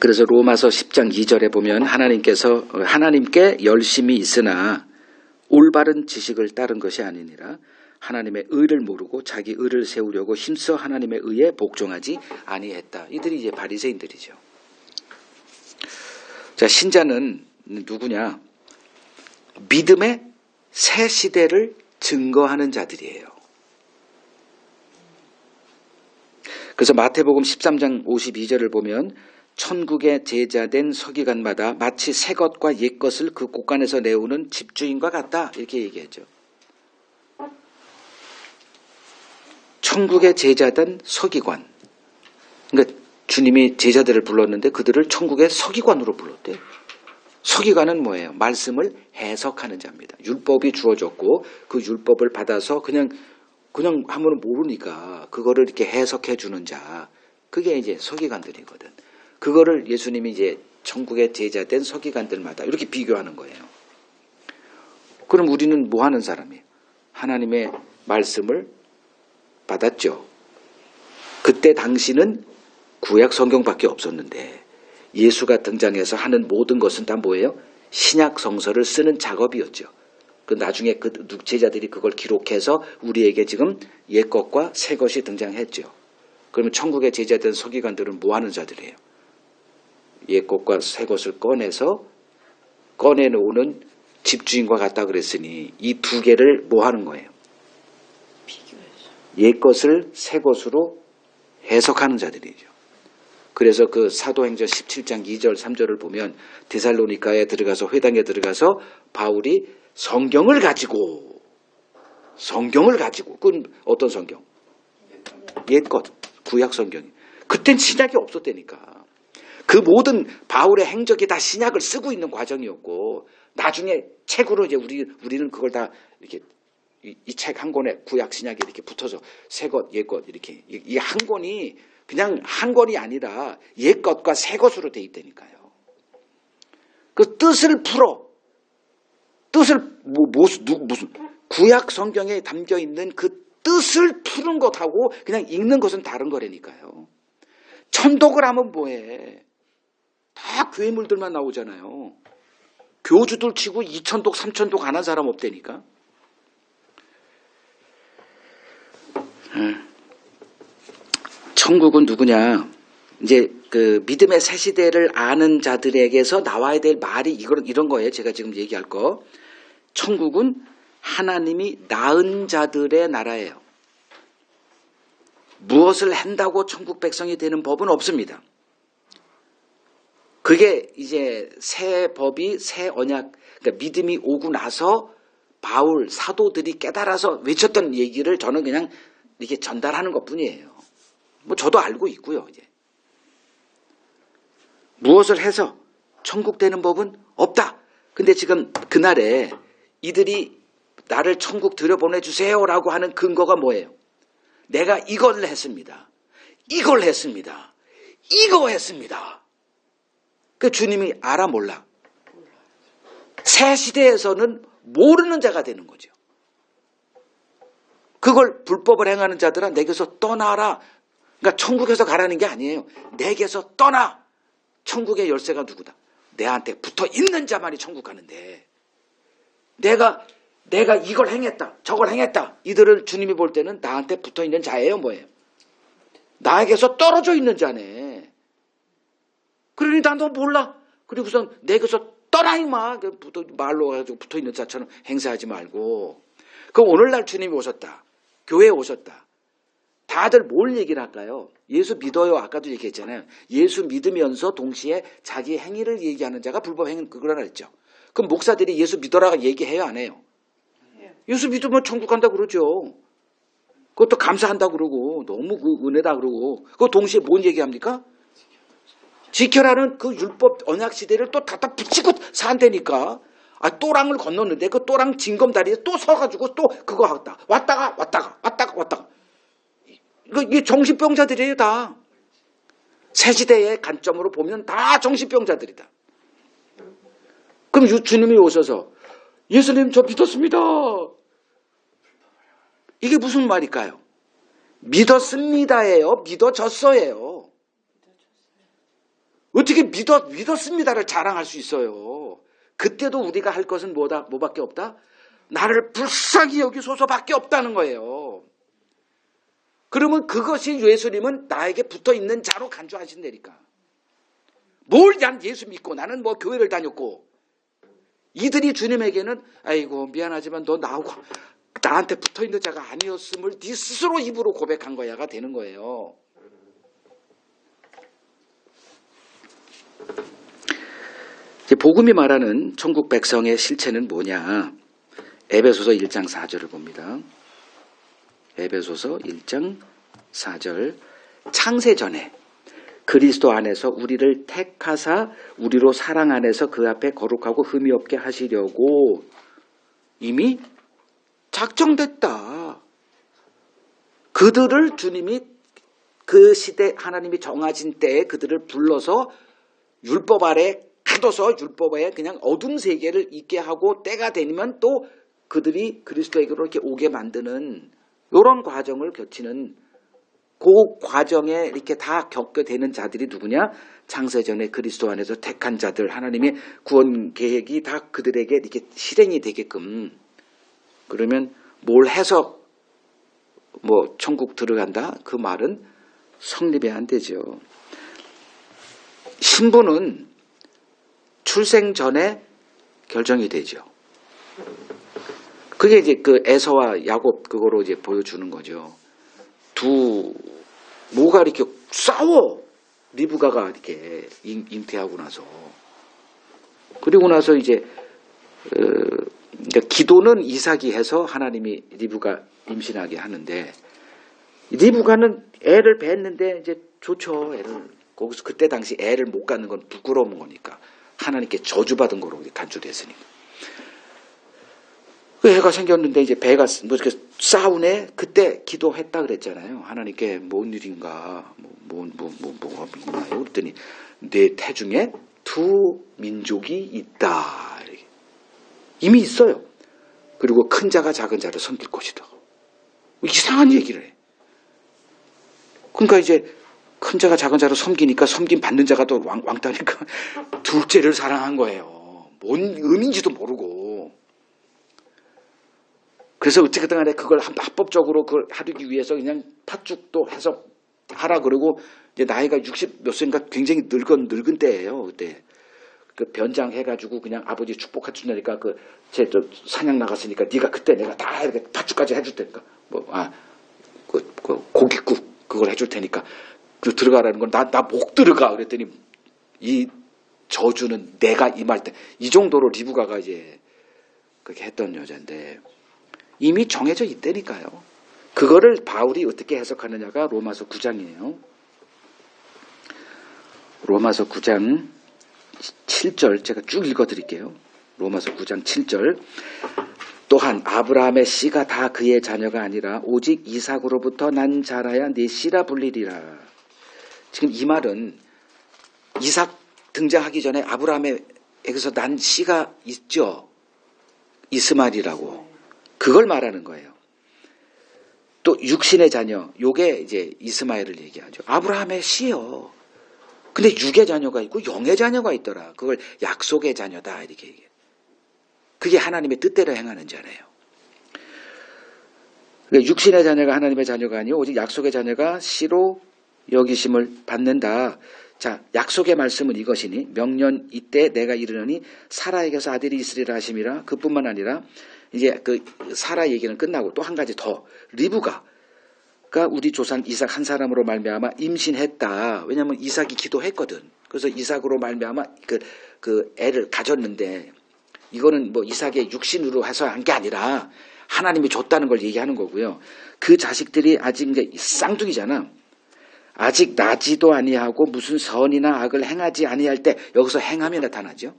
Speaker 1: 그래서 로마서 10장 2절에 보면 하나님께 열심히 있으나 올바른 지식을 따른 것이 아니니라 하나님의 의를 모르고 자기 의를 세우려고 힘써 하나님의 의에 복종하지 아니했다. 이들이 이제 바리새인들이죠. 자, 신자는 누구냐? 믿음의 새 시대를 증거하는 자들이에요. 그래서 마태복음 13장 52절을 보면 천국의 제자된 서기관마다 마치 새 것과 옛 것을 그 곳간에서 내오는 집주인과 같다. 이렇게 얘기하죠. 천국의 제자된 서기관. 그러니까 주님이 제자들을 불렀는데 그들을 천국의 서기관으로 불렀대요. 서기관은 뭐예요? 말씀을 해석하는 자입니다. 율법이 주어졌고 그 율법을 받아서 그냥 하면 모르니까 그거를 이렇게 해석해 주는 자. 그게 이제 서기관들이거든. 그거를 예수님이 이제 천국의 제자된 서기관들마다 이렇게 비교하는 거예요. 그럼 우리는 뭐 하는 사람이에요? 하나님의 말씀을 받았죠. 그때 당시는 구약 성경밖에 없었는데 예수가 등장해서 하는 모든 것은 다 뭐예요? 신약 성서를 쓰는 작업이었죠. 그 나중에 그 제자들이 그걸 기록해서 우리에게 지금 옛 것과 새 것이 등장했죠. 그러면 천국의 제자된 서기관들은 뭐 하는 자들이에요? 옛 것과 새 것을 꺼내놓는 집주인과 같다 그랬으니 이 두 개를 뭐 하는 거예요? 옛 것을 새 것으로 해석하는 자들이죠. 그래서 그 사도행전 17장 2절 3절을 보면 데살로니가에 들어가서 회당에 들어가서 바울이 성경을 가지고 그건 어떤 성경? 옛 것, 구약 성경이. 그땐 신약이 없었다니까. 그 모든 바울의 행적이 다 신약을 쓰고 있는 과정이었고 나중에 책으로 이제 우리는 그걸 다 이렇게 이 책 한 권에 구약 신약이 이렇게 붙어서 새 것, 옛 것 이렇게 이 한 권이 그냥 한 권이 아니라 옛 것과 새 것으로 돼 있다니까요. 그 뜻을 풀어. 뜻을 무슨 구약 성경에 담겨 있는 그 뜻을 푸는 것하고 그냥 읽는 것은 다른 거라니까요. 천독을 하면 뭐해? 다 괴물들만 나오잖아요. 교주들 치고 2천독, 3천독 안 한 사람 없다니까. 천국은 누구냐? 이제 그 믿음의 새 시대를 아는 자들에게서 나와야 될 말이 이런 거예요. 제가 지금 얘기할 거. 천국은 하나님이 낳은 자들의 나라예요. 무엇을 한다고 천국 백성이 되는 법은 없습니다. 그게 이제 새 법이 새 언약, 그러니까 믿음이 오고 나서 바울 사도들이 깨달아서 외쳤던 얘기를 저는 그냥 이렇게 전달하는 것뿐이에요. 뭐 저도 알고 있고요. 이제 무엇을 해서 천국 되는 법은 없다. 근데 지금 그날에 이들이 나를 천국 들여보내주세요라고 하는 근거가 뭐예요? 내가 이걸 했습니다. 이걸 했습니다. 이거 했습니다. 그 주님이 알아 몰라? 새 시대에서는 모르는 자가 되는 거죠. 그걸 불법을 행하는 자들아 내게서 떠나라. 그러니까 천국에서 가라는 게 아니에요. 내게서 떠나. 천국의 열쇠가 누구다? 내한테 붙어 있는 자만이 천국 가는데 내가 이걸 행했다. 저걸 행했다. 이들을 주님이 볼 때는 나한테 붙어 있는 자예요. 뭐예요? 나에게서 떨어져 있는 자네. 그러니 너 몰라. 그리고선 내게서 떠나 임마. 말로 가지고 붙어 있는 자처럼 행세하지 말고. 그럼 오늘날 주님이 오셨다. 교회에 오셨다. 다들 뭘 얘기를 할까요? 예수 믿어요. 아까도 얘기했잖아요. 예수 믿으면서 동시에 자기 행위를 얘기하는 자가 불법 행위 그거라 했죠. 그럼 목사들이 예수 믿어라가 얘기해요? 안 해요? 예수 믿으면 천국 간다 그러죠. 그것도 감사한다 그러고 너무 그 은혜다 그러고 그거 동시에 뭔 얘기합니까? 지켜라는 그 율법 언약 시대를 또 갖다 붙이고 산다니까. 또랑을 건넜는데 그 또랑 징검다리에 또 서가지고 또 그거 왔다가. 이게 정신병자들이에요 다. 새 시대의 관점으로 보면 다 정신병자들이다. 그럼 주님이 오셔서 예수님 저 믿었습니다. 이게 무슨 말일까요? 믿었습니다예요? 믿어졌어예요? 어떻게 믿었습니다를 자랑할 수 있어요? 그때도 우리가 할 것은 뭐밖에 없다? 나를 불쌍히 여기소서밖에 없다는 거예요. 그러면 그것이 예수님은 나에게 붙어있는 자로 간주하신다니까. 난 예수 믿고 나는 뭐 교회를 다녔고, 이들이 주님에게는 아이고 미안하지만 너 나한테 붙어있는 자가 아니었음을 네 스스로 입으로 고백한 거야가 되는 거예요. 복음이 말하는 천국 백성의 실체는 뭐냐? 에베소서 1장 4절을 봅니다. 에베소서 1장 4절. 창세전에 그리스도 안에서 우리를 택하사 우리로 사랑 안에서 그 앞에 거룩하고 흠이 없게 하시려고 이미 작정됐다. 그들을 주님이 그 시대 하나님이 정하신 때에 그들을 불러서 율법 아래 가둬서 율법에 그냥 어둠 세계를 있게 하고 때가 되면 또 그들이 그리스도에게로 이렇게 오게 만드는 이런 과정을 거치는 그 과정에 이렇게 다 겪게 되는 자들이 누구냐? 창세전에 그리스도 안에서 택한 자들, 하나님의 구원 계획이 다 그들에게 이렇게 실행이 되게끔. 그러면 뭘 해서 뭐 천국 들어간다? 그 말은 성립이 안 되죠. 신분은 출생 전에 결정이 되죠. 그게 이제 그 에서와 야곱 그거로 이제 보여주는 거죠. 뭐가 이렇게 싸워. 리브가가 이렇게 잉태하고 나서. 그리고 나서 이제, 기도는 이삭이 해서 하나님이 리브가 임신하게 하는데, 리브가는 애를 뱄는데 이제 좋죠. 거기서 그때 당시 애를 못 갖는 건 부끄러운 거니까. 하나님께 저주받은 거로 간주됐으니까. 그 애가 생겼는데 이제 배가 뭐 이렇게 싸우네. 그때 기도했다 그랬잖아요. 하나님께 뭔 일인가, 뭐가 있나요? 그랬더니 내 태중에 두 민족이 있다. 이미 있어요. 그리고 큰 자가 작은 자를 섬길 것이다. 이상한 얘기를 해. 그러니까 이제 큰 자가 작은 자를 섬기니까 섬김 받는 자가 또 왕따니까 둘째를 사랑한 거예요. 뭔 의미인지도 모르고. 그래서 어쨌든 간에 그걸 합법적으로 그걸 하기 위해서 그냥 팥죽도 해서 하라 그러고 이제 나이가 60 몇 세인가 굉장히 늙은 때예요. 그때. 그 변장해가지고 그냥 아버지 축복해 준다니까 제 사냥 나갔으니까 네가 그때 내가 다 이렇게 팥죽까지 해줄 테니까 고깃국 그걸 해줄 테니까 그 들어가라는 건 나 못 들어가 그랬더니 이 저주는 내가 임할 때 이 정도로 리브가가 이제 그렇게 했던 여자인데 이미 정해져 있다니까요. 그거를 바울이 어떻게 해석하느냐가 로마서 9장이에요. 로마서 9장 7절 제가 쭉 읽어드릴게요. 로마서 9장 7절. 또한 아브라함의 씨가 다 그의 자녀가 아니라 오직 이삭으로부터 난 자라야 네 씨라 불리리라. 지금 이 말은 이삭 등장하기 전에 아브라함에게서 난 씨가 있죠. 이스마엘이라고. 그걸 말하는 거예요. 또 육신의 자녀, 요게 이제 이스마엘을 얘기하죠. 아브라함의 씨요. 근데 육의 자녀가 있고 영의 자녀가 있더라. 그걸 약속의 자녀다 이렇게 얘기해요. 그게 하나님의 뜻대로 행하는 자래요. 그러니까 육신의 자녀가 하나님의 자녀가 아니고 오직 약속의 자녀가 씨로 여기심을 받는다. 자, 약속의 말씀은 이것이니 명년 이때 내가 이르노니 사라에게서 아들이 있으리라 하심이라. 그뿐만 아니라 이제 그 사라 얘기는 끝나고 또 한 가지 더. 리브가가 우리 조상 이삭 한 사람으로 말미암아 임신했다. 왜냐하면 이삭이 기도했거든. 그래서 이삭으로 말미암아 그 애를 가졌는데 이거는 뭐 이삭의 육신으로 해서 한 게 아니라 하나님이 줬다는 걸 얘기하는 거고요. 그 자식들이 아직 이제 쌍둥이잖아. 아직 나지도 아니하고 무슨 선이나 악을 행하지 아니할 때 여기서 행함이 나타나죠.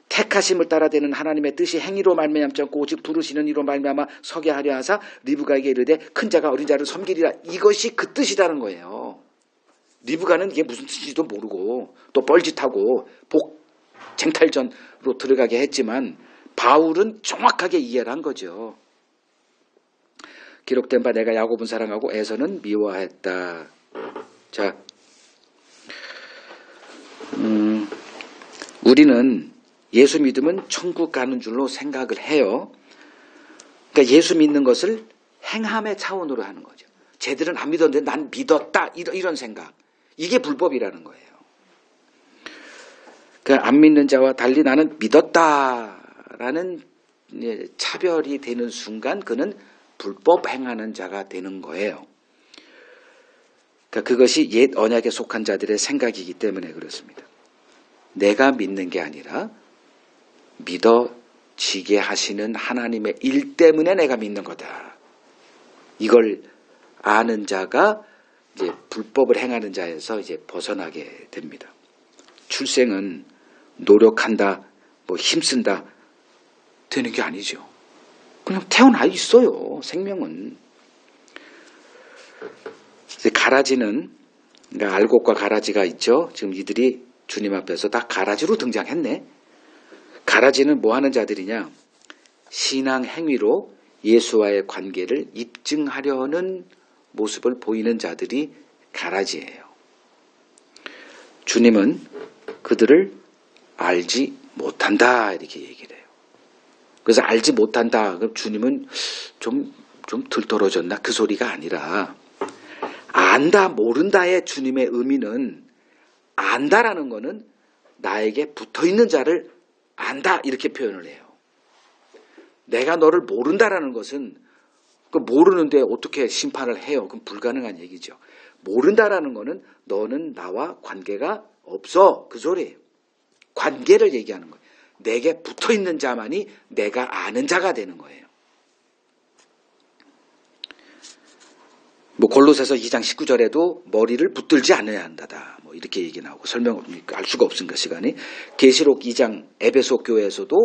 Speaker 1: 택하심을 따라되는 하나님의 뜻이 행위로 말미암지 않고 오직 부르시는 이로 말미암아 서게 하려 하사 리브가에게 이르되 큰 자가 어린 자를 섬기리라. 이것이 그 뜻이라는 거예요. 리브가는 이게 무슨 뜻인지도 모르고 또 뻘짓하고 쟁탈전으로 들어가게 했지만 바울은 정확하게 이해를 한 거죠. 기록된 바 내가 야곱은 사랑하고 에서는 미워했다. 자, 우리는 예수 믿으면 천국 가는 줄로 생각을 해요. 그러니까 예수 믿는 것을 행함의 차원으로 하는 거죠. 쟤들은 안 믿었는데 난 믿었다. 이런 생각. 이게 불법이라는 거예요. 그러니까 안 믿는 자와 달리 나는 믿었다라는 차별이 되는 순간 그는 불법 행하는 자가 되는 거예요. 그러니까 그것이 옛 언약에 속한 자들의 생각이기 때문에 그렇습니다. 내가 믿는 게 아니라 믿어지게 하시는 하나님의 일 때문에 내가 믿는 거다. 이걸 아는 자가 이제 불법을 행하는 자에서 이제 벗어나게 됩니다. 출생은 노력한다, 뭐 힘쓴다 되는 게 아니죠. 그냥 태어나 있어요. 생명은. 가라지는 그러니까 알곡과 가라지가 있죠. 지금 이들이 주님 앞에서 다 가라지로 등장했네. 가라지는 뭐 하는 자들이냐? 신앙 행위로 예수와의 관계를 입증하려는 모습을 보이는 자들이 가라지예요. 주님은 그들을 알지 못한다 이렇게 얘기를 해요. 그래서 알지 못한다. 그럼 주님은 좀 들떨어졌나? 그 소리가 아니라 안다 모른다의 주님의 의미는 안다라는 거는 나에게 붙어있는 자를 안다 이렇게 표현을 해요. 내가 너를 모른다라는 것은 그 모르는데 어떻게 심판을 해요? 그건 불가능한 얘기죠. 모른다라는 거는 너는 나와 관계가 없어 그 소리예요. 관계를 얘기하는 거예요. 내게 붙어있는 자만이 내가 아는 자가 되는 거예요. 뭐 골로새서 2장 19절에도 머리를 붙들지 않아야 한다다. 뭐 이렇게 얘기 나오고 설명을 알 수가 없으니까 시간이. 계시록 2장 에베소 교회에서도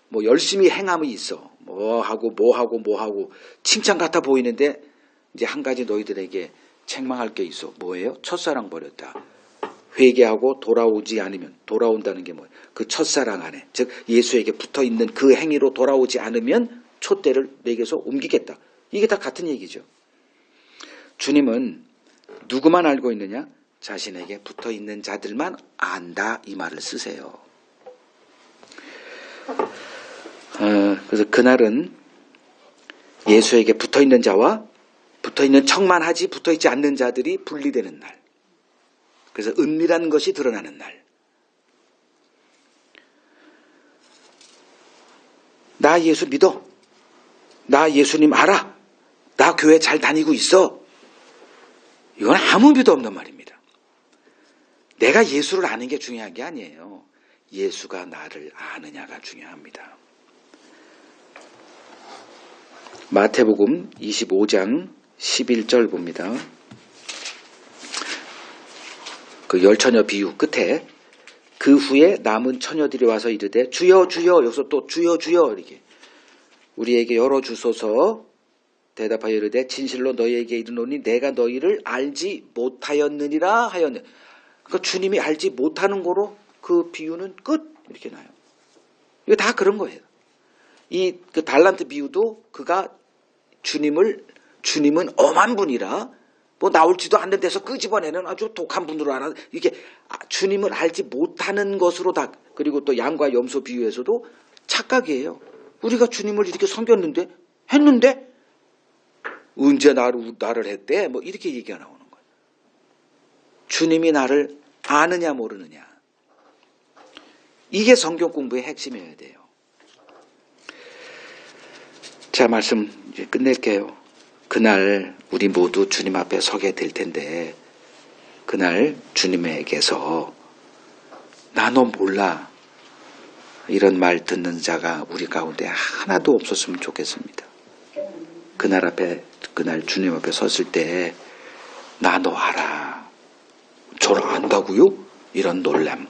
Speaker 1: 뭐 열심히 행함이 있어. 뭐 하고 칭찬 같아 보이는데 이제 한 가지 너희들에게 책망할 게 있어. 뭐예요? 첫사랑 버렸다. 회개하고 돌아오지 않으면 돌아온다는 게 뭐예요? 그 첫사랑 안에 즉 예수에게 붙어있는 그 행위로 돌아오지 않으면 촛대를 내게서 옮기겠다. 이게 다 같은 얘기죠. 주님은 누구만 알고 있느냐? 자신에게 붙어있는 자들만 안다 이 말을 쓰세요. 그래서 그날은 예수에게 붙어있는 자와 붙어있는 척만 하지 붙어있지 않는 자들이 분리되는 날. 그래서 은밀한 것이 드러나는 날. 나 예수 믿어. 나 예수님 알아. 나 교회 잘 다니고 있어. 이건 아무 의미도 없는 말입니다. 내가 예수를 아는 게 중요한 게 아니에요. 예수가 나를 아느냐가 중요합니다. 마태복음 25장 11절 봅니다. 그 열처녀 비유 끝에 그 후에 남은 처녀들이 와서 이르되 주여 주여 여기서 또 주여 주여 이렇게 우리에게 열어주소서 대답하여 이르되 진실로 너희에게 이르노니 내가 너희를 알지 못하였느니라 하였네. 그러니까 주님이 알지 못하는 거로 그 비유는 끝 이렇게 나요. 이거 다 그런 거예요. 이 그 달란트 비유도 그가 주님은 엄한 분이라 뭐 나올지도 않는 데서 끄집어내는 아주 독한 분으로 알아. 이게 주님을 알지 못하는 것으로 다. 그리고 또 양과 염소 비유에서도 착각이에요. 우리가 주님을 이렇게 섬겼는데 했는데 언제 나를 했대? 뭐 이렇게 얘기가 나오는 거예요. 주님이 나를 아느냐 모르느냐. 이게 성경 공부의 핵심이어야 돼요. 자, 말씀 이제 끝낼게요. 그날 우리 모두 주님 앞에 서게 될 텐데 그날 주님에게서 나 너 몰라 이런 말 듣는 자가 우리 가운데 하나도 없었으면 좋겠습니다. 그날 주님 앞에 섰을 때 나 너 알아. 저를 안다고요? 이런 놀람.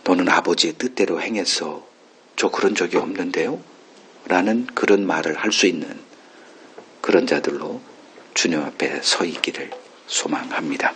Speaker 1: 너는 아버지의 뜻대로 행했어. 저 그런 적이 없는데요? 라는 그런 말을 할 수 있는 그런 자들로 주님 앞에 서 있기를 소망합니다.